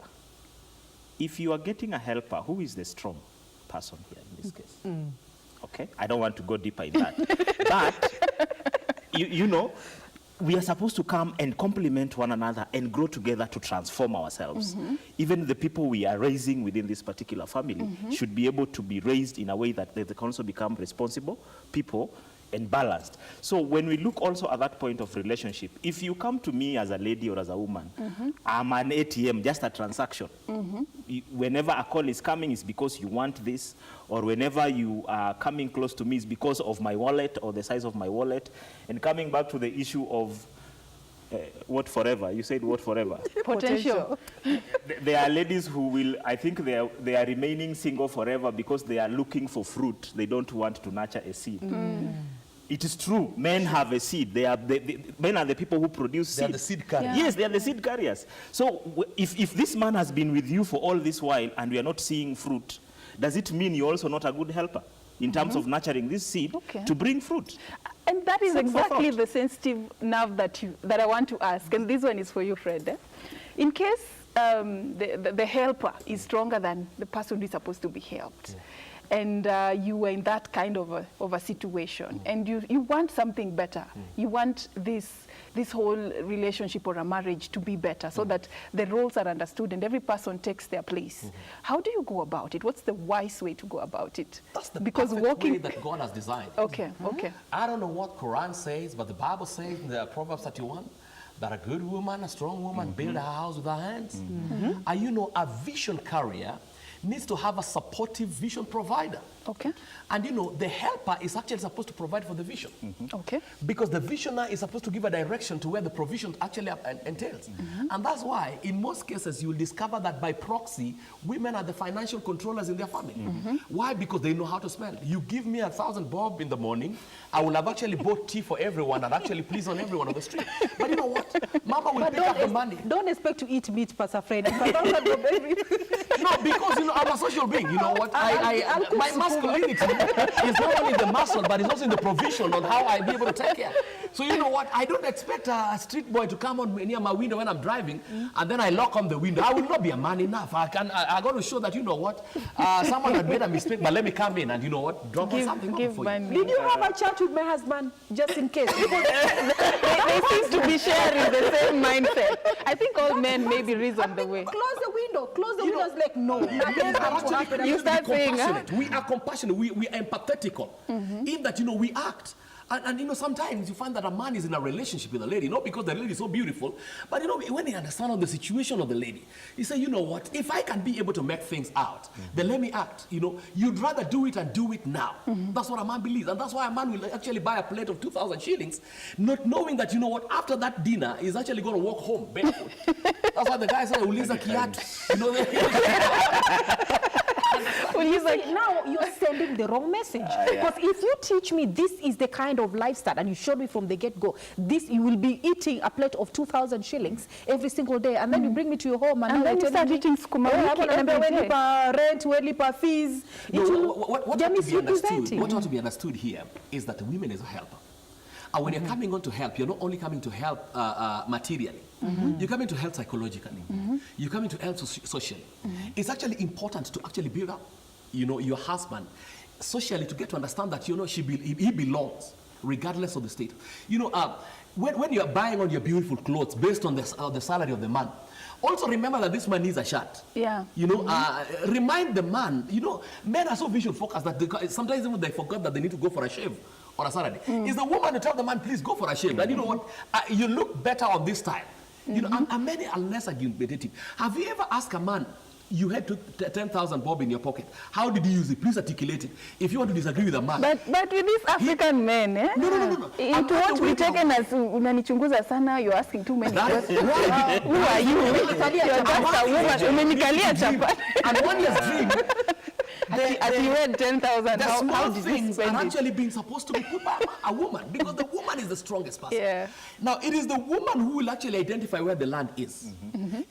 [SPEAKER 11] If you are getting a helper, who is the strong person here in this case? Okay, I don't want to go deeper in that. But, you know, we are supposed to come and complement one another and grow together to transform ourselves. Even the people we are raising within this particular family should be able to be raised in a way that they can also become responsible people and balanced. So when we look also at that point of relationship, if you come to me as a lady or as a woman, I'm an ATM, just a transaction. Whenever a call is coming, it's because you want this, or whenever you are coming close to me, it's because of my wallet or the size of my wallet. And coming back to the issue of what forever, you said what forever?
[SPEAKER 9] Potential.
[SPEAKER 11] There are ladies who will, I think they are remaining single forever because they are looking for fruit. They don't want to nurture a seed. It is true, men have a seed. Men are the people who produce seed.
[SPEAKER 10] They are the seed carriers.
[SPEAKER 11] Yes, they are the seed carriers. So if this man has been with you for all this while and we are not seeing fruit, does it mean you're also not a good helper in terms of nurturing this seed to bring fruit?
[SPEAKER 9] And that is exactly the sensitive nerve that I want to ask. And this one is for you, Fred. In case the helper is stronger than the person who is supposed to be helped, and you were in that kind of a situation, and you want something better. You want this whole relationship or a marriage to be better so that the roles are understood and every person takes their place. How do you go about it? What's the wise way to go about it?
[SPEAKER 10] That's the perfect way that God has designed.
[SPEAKER 9] Okay.
[SPEAKER 10] I don't know what Quran says, but the Bible says in the Proverbs 31 that a good woman, a strong woman, build a house with her hands. And you know, a vision carrier needs to have a supportive vision provider.
[SPEAKER 9] Okay.
[SPEAKER 10] And you know, the helper is actually supposed to provide for the vision.
[SPEAKER 9] Okay.
[SPEAKER 10] Because the visioner is supposed to give a direction to where the provision actually entails. And that's why, in most cases, you will discover that by proxy, women are the financial controllers in their family. Why? Because they know how to spend. You give me 1,000 bob in the morning, I will have actually bought tea for everyone and actually please on everyone on the street. But you know what? Mama will pick up the money.
[SPEAKER 12] Don't expect to eat meat, Pastor Fred.
[SPEAKER 10] No, because you know, I'm a social being. You know what? My masculinity is not only the muscle, but it's also in the provision on how I be able to take care. So you know what? I don't expect a street boy to come on near my window when I'm driving, and then I lock on the window. I will not be a man enough. I got to show that, you know what? Someone had made a mistake, but let me come in and, you know what? Drop something off for you.
[SPEAKER 12] Did you have a chat with my husband just in case?
[SPEAKER 9] They seem to be sharing the same mindset. I think all men may be reasoned the way.
[SPEAKER 12] Close the window. Close the window. Like, no.
[SPEAKER 10] You start saying, we are compassionate. We are empathetical. In that, you know, we act. And you know, sometimes you find that a man is in a relationship with a lady, not because the lady is so beautiful, but you know, when he understands the situation of the lady, he say, you know what, if I can be able to make things out, then let me act. You know, you'd rather do it and do it now. That's what a man believes. And that's why a man will actually buy a plate of 2,000 shillings, not knowing that, you know what, after that dinner, he's actually going to walk home barefoot. That's why the guy said, Uliza kiatu. You know,
[SPEAKER 12] well, he's like, now you're sending the wrong message. Because if you teach me this is the kind of lifestyle, and you showed me from the get-go, this, you will be eating a plate of 2,000 shillings every single day, and then you bring me to your home, and
[SPEAKER 9] then you start eating sukuma wiki every day.
[SPEAKER 12] Rent, we fees.
[SPEAKER 10] What ought to be understood here is that women is a helper. And when you're coming on to help, you're not only coming to help materially. You're coming to help psychologically. You're coming to help socially. It's actually important to actually build up, you know, your husband socially, to get to understand that, you know, he belongs regardless of the state. You know, when you're buying on your beautiful clothes based on the salary of the man, also remember that this man needs a shirt.
[SPEAKER 9] Yeah.
[SPEAKER 10] You know, remind the man, you know, men are so visual focused that sometimes even they forgot that they need to go for a shave on a Saturday. It's the woman to tell the man, please go for a shave. And you know what? You look better on this time. You know, and many are less argumentative. Have you ever asked a man, you had 10,000 bob in your pocket, how did you use it? Please articulate it. If you want to disagree with a man.
[SPEAKER 9] But with these African men,
[SPEAKER 10] No.
[SPEAKER 9] It won't be taken as unanichunguza sana, you're asking too many questions. Who are you? You're just a woman. Umenikalia chapati.
[SPEAKER 10] And one year's dream.
[SPEAKER 9] As you had 10,000,
[SPEAKER 10] how did things are actually being supposed to be put by a woman, because the woman is the strongest person.
[SPEAKER 9] Yeah.
[SPEAKER 10] Now, it is the woman who will actually identify where the land is.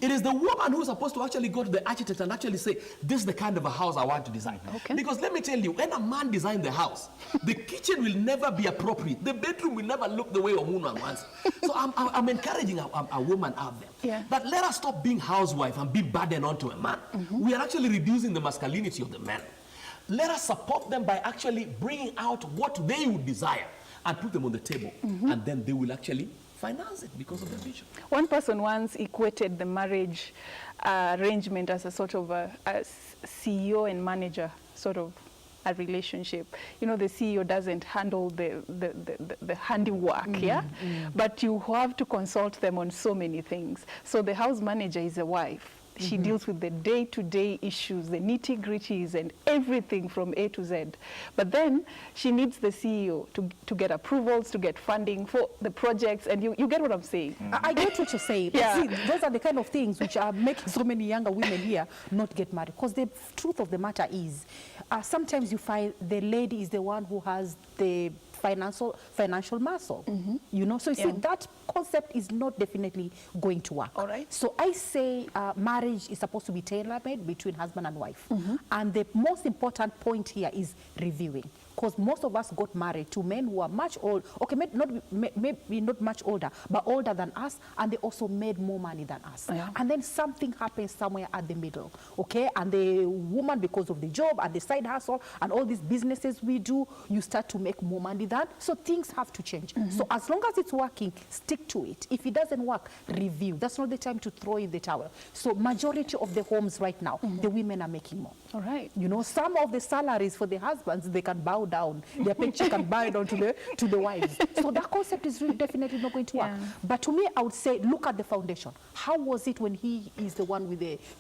[SPEAKER 10] It is the woman who is supposed to actually go to the architect and actually say, this is the kind of a house I want to design.
[SPEAKER 9] Okay.
[SPEAKER 10] Because let me tell you, when a man designs the house, the kitchen will never be appropriate. The bedroom will never look the way a woman wants. So I'm encouraging a woman out there that let us stop being housewife and be burdened onto a man. We are actually reducing the masculinity of the man. Let us support them by actually bringing out what they would desire and put them on the table, and then they will actually finance it because of the vision.
[SPEAKER 9] One person once equated the marriage arrangement as a sort of a CEO and manager sort of a relationship. You know, the CEO doesn't handle the handiwork, but you have to consult them on so many things. So the house manager is a wife. She deals with the day-to-day issues, the nitty-gritties and everything from A to Z. But then she needs the CEO to get approvals, to get funding for the projects, and you get what I'm saying.
[SPEAKER 12] I get what you're saying.
[SPEAKER 9] Yeah.
[SPEAKER 12] See, those are the kind of things which are making so many younger women here not get married. Because the truth of the matter is, sometimes you find the lady is the one who has the financial muscle, you know. So you see, that concept is not definitely going to work.
[SPEAKER 9] All right.
[SPEAKER 12] So I say marriage is supposed to be tailor-made between husband and wife. And the most important point here is reviewing. Because most of us got married to men who are much old, okay, maybe not much older, but older than us, and they also made more money than us. And then something happens somewhere at the middle, okay? And the woman, because of the job and the side hustle and all these businesses we do, you start to make more money than, so things have to change. So as long as it's working, stick to it. If it doesn't work, review. That's not the time to throw in the towel. So majority of the homes right now, the women are making more.
[SPEAKER 9] All right.
[SPEAKER 12] You know, some of the salaries for the husbands, they can bow down. Their paycheck can bow down to the wives. So that concept is really definitely not going to work. But to me, I would say, look at the foundation. How was it when he is the one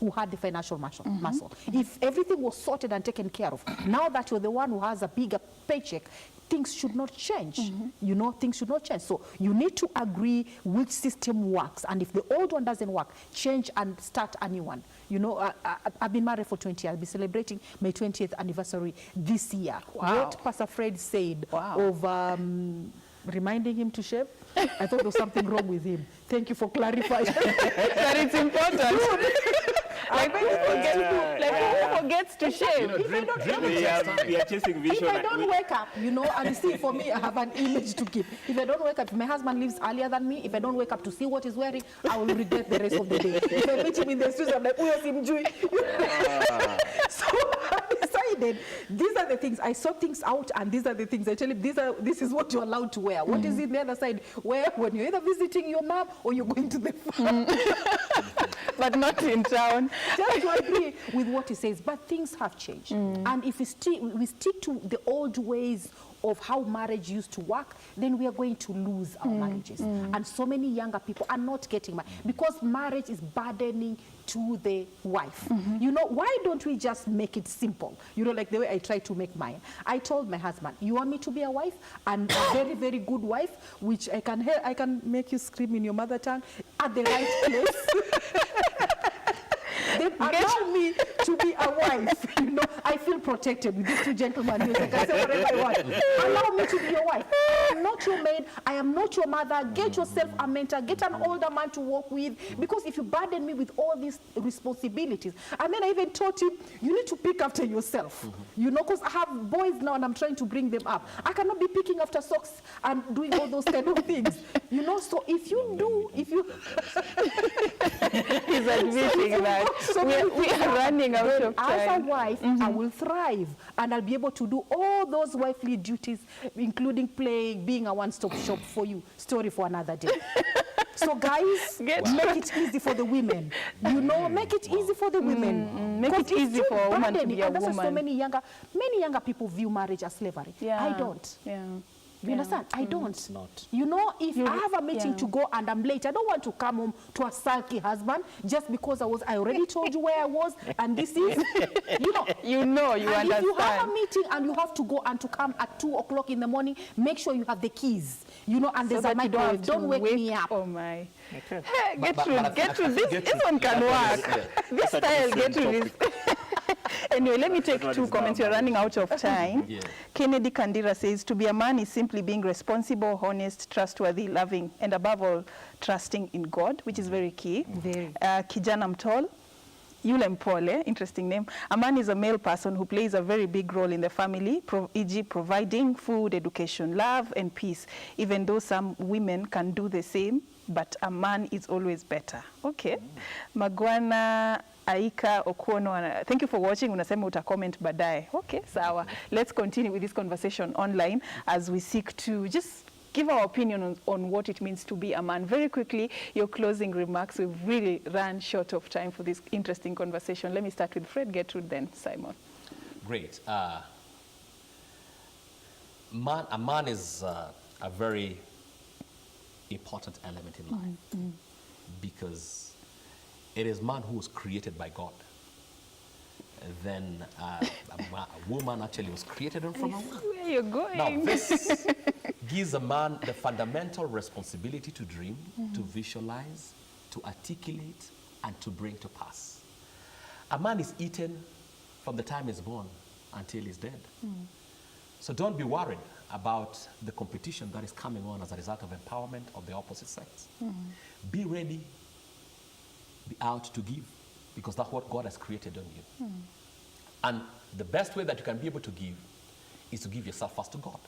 [SPEAKER 12] who had the financial muscle? If everything was sorted and taken care of, now that you're the one who has a bigger paycheck, things should not change. You know, things should not change. So you need to agree which system works. And if the old one doesn't work, change and start a new one. You know, I've been married for 20 years. I'll be celebrating my 20th anniversary this year.
[SPEAKER 9] Wow.
[SPEAKER 12] What Pastor Fred said of reminding him to shave, I thought there was something wrong with him. Thank you for clarifying.
[SPEAKER 9] That it's important. Like who forgets to shave?
[SPEAKER 11] You know, we are chasing vision.
[SPEAKER 12] If I don't wake up, you know, and see, for me, I have an image to keep. If I don't wake up, if my husband leaves earlier than me, if I don't wake up to see what he's wearing, I will regret the rest of the day. If I meet him in the streets, I'm like, So I decided, these are the things, I saw things out, and these are the things, I tell him, this is what you're allowed to wear. What is it the other side? Where when you're either visiting your mom or you're going to the farm.
[SPEAKER 9] But not in town.
[SPEAKER 12] Just to agree with what he says, but things have changed. And if we stick to the old ways of how marriage used to work, then we are going to lose our marriages. And so many younger people are not getting married because marriage is burdening to the wife. You know, why don't we just make it simple? You know, like the way I try to make mine. I told my husband, you want me to be a wife? And a very, very good wife, which I can make you scream in your mother tongue at the right place. Then allow me to be a wife. You know, I feel protected with these two gentlemen here. I can say whatever I want. Allow me to be your wife. I am not your maid. I am not your mother. Get yourself a mentor. Get an older man to work with. Because if you burden me with all these responsibilities, and then I even taught him, you need to pick after yourself. You know, because I have boys now and I'm trying to bring them up. I cannot be picking after socks and doing all those kind of things. You know, so if you
[SPEAKER 9] He's admitting that.
[SPEAKER 12] So
[SPEAKER 9] we are running out of time.
[SPEAKER 12] As a wife, I will thrive and I'll be able to do all those wifely duties, including playing, being a one-stop shop for you. Story for another day. So guys, make it easy for the women. You know, make it easy for the women.
[SPEAKER 9] Make it easy for a woman to be a woman.
[SPEAKER 12] So many younger people view marriage as slavery. I don't. You understand? I don't. It's not. You know, if I have a meeting to go and I'm late, I don't want to come home to a sulky husband just because I already told you where I was and this is, you understand. If you have a meeting and you have to go and to come at 2 o'clock in the morning, make sure you have the keys, you know, and there's a microwave. Don't wake me up.
[SPEAKER 9] Oh my. Okay. Hey, Getrude, this one can work. This style, Getrude is... Anyway, let me take 2 comments. We're running out of time. Kennedy Kandira says, to be a man is simply being responsible, honest, trustworthy, loving, and above all, trusting in God, which is very key. Kijana Mtol, Yule Mpole, interesting name. A man is a male person who plays a very big role in the family, e.g. providing food, education, love, and peace, even though some women can do the same, but a man is always better. Okay. Magwana Aika Okono, thank you for watching. Unasema uta comment baadaye. Okay, sawa. Let's continue with this conversation online as we seek to just give our opinion on what it means to be a man. Very quickly, your closing remarks. We've really run short of time for this interesting conversation. Let me start with Fred, Gertrude, then Simon.
[SPEAKER 10] Great. A man is a very important element in life because it is man who was created by God. Then a woman actually was created from a man.
[SPEAKER 9] Where you're going?
[SPEAKER 10] Now this gives a man the fundamental responsibility to dream, to visualize, to articulate, and to bring to pass. A man is eaten from the time he's born until he's dead. So don't be worried about the competition that is coming on as a result of empowerment of the opposite sex. Be ready, be out to give, because that's what God has created on you. And the best way that you can be able to give is to give yourself first to God.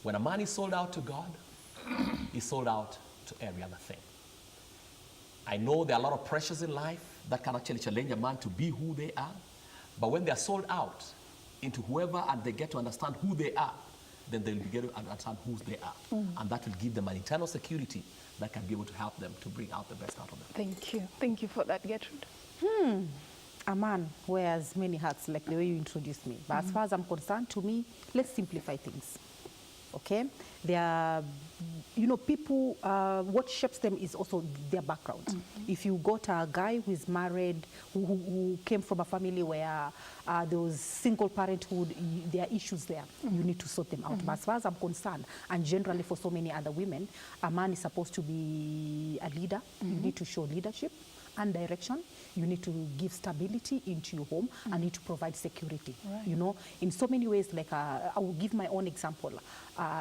[SPEAKER 10] When a man is sold out to God, he's sold out to every other thing. I know there are a lot of pressures in life that can actually challenge a man to be who they are, but when they are sold out into whoever and they get to understand who they are, then they'll begin to understand who they are. And that will give them an internal security that can be able to help them to bring out the best out of them.
[SPEAKER 9] Thank you. Thank you for that, Gertrude.
[SPEAKER 12] A man wears many hats, like the way you introduced me. But as far as I'm concerned, to me, let's simplify things. Okay? There are, people, what shapes them is also their background. If you got a guy who is married, who came from a family where there was single parenthood, there are issues there. You need to sort them out. But as far as I'm concerned, and generally for so many other women, a man is supposed to be a leader. You need to show leadership and direction. You need to give stability into your home and need to provide security. Right. In so many ways, like I will give my own example.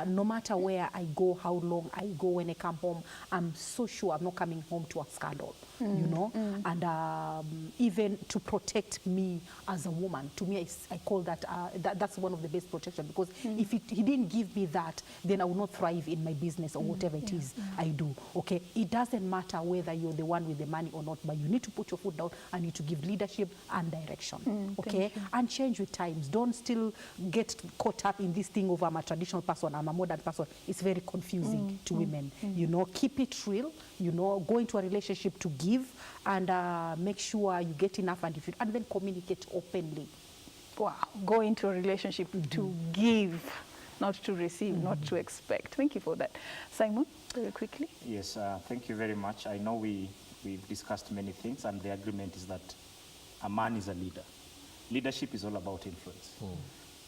[SPEAKER 12] No matter where I go, how long I go, when I come home, I'm so sure I'm not coming home to a scandal, and even to protect me as a woman, to me, I call that, that's one of the best protection, because if he didn't give me that, then I will not thrive in my business or whatever it is I do, okay? It doesn't matter whether you're the one with the money or not, but you need to put your foot down and you need to give leadership and direction, okay? And change with times. Don't still get caught up in this thing of I'm a traditional person, I'm a modern person. It's very confusing to women. Keep it real, go into a relationship to give and make sure you get enough and then communicate openly.
[SPEAKER 9] Wow, go into a relationship to give, not to receive, not to expect. Thank you for that. Simon, very quickly.
[SPEAKER 11] Yes, thank you very much. I know we've discussed many things, and the agreement is that a man is a leader. Leadership is all about influence.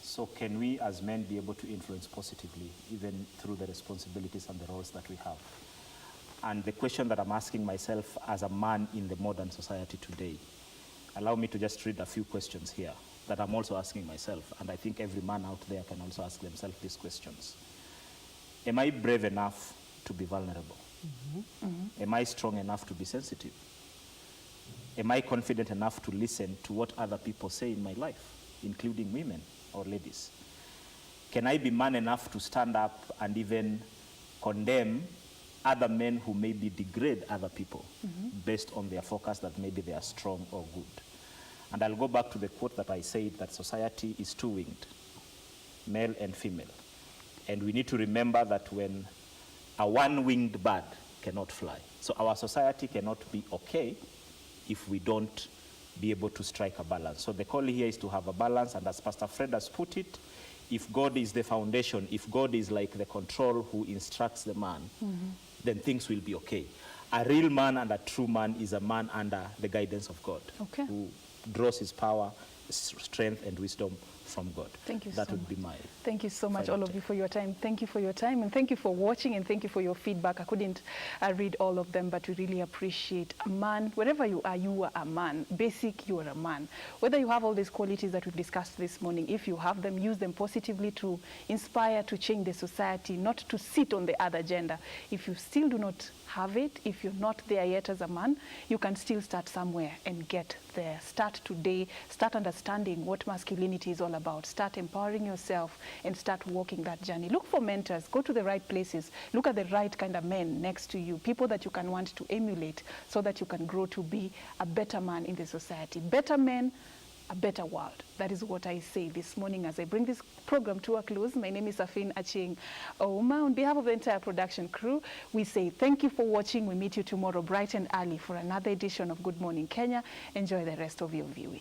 [SPEAKER 11] So can we as men be able to influence positively, even through the responsibilities and the roles that we have? And the question that I'm asking myself as a man in the modern society today, allow me to just read a few questions here that I'm also asking myself, and I think every man out there can also ask themselves these questions. Am I brave enough to be vulnerable? Am I strong enough to be sensitive? Am I confident enough to listen to what other people say in my life, including women or ladies? Can I be man enough to stand up and even condemn other men who maybe degrade other people based on their focus that maybe they are strong or good? And I'll go back to the quote that I said, that society is two-winged, male and female. And we need to remember that when a one-winged bird cannot fly. So our society cannot be okay if we don't be able to strike a balance. So the call here is to have a balance, and as Pastor Fred has put it, if God is the foundation, if God is like the control who instructs the man, then things will be okay. A real man and a true man is a man under the guidance of God, who draws his power, strength, and wisdom from God.
[SPEAKER 9] Thank you
[SPEAKER 11] that
[SPEAKER 9] so
[SPEAKER 11] would
[SPEAKER 9] much.
[SPEAKER 11] be my
[SPEAKER 9] Thank you so much, all of you, for your time. Thank you for your time, and thank you for watching, and thank you for your feedback. I couldn't read all of them, but we really appreciate a man. Wherever you are a man. Basic, you are a man. Whether you have all these qualities that we've discussed this morning, if you have them, use them positively to inspire, to change the society, not to sit on the other gender. If you still do not have it, if you're not there yet as a man, you can still start somewhere and get there. Start today, start understanding what masculinity is all about. Start empowering yourself and start walking that journey. Look for mentors, go to the right places, look at the right kind of men next to you, people that you can want to emulate so that you can grow to be a better man in the society. Better men a better world. That is what I say this morning as I bring this program to a close. My name is Safin Aching Ouma. On behalf of the entire production crew, we say thank you for watching. We meet you tomorrow bright and early for another edition of Good Morning Kenya. Enjoy the rest of your viewing.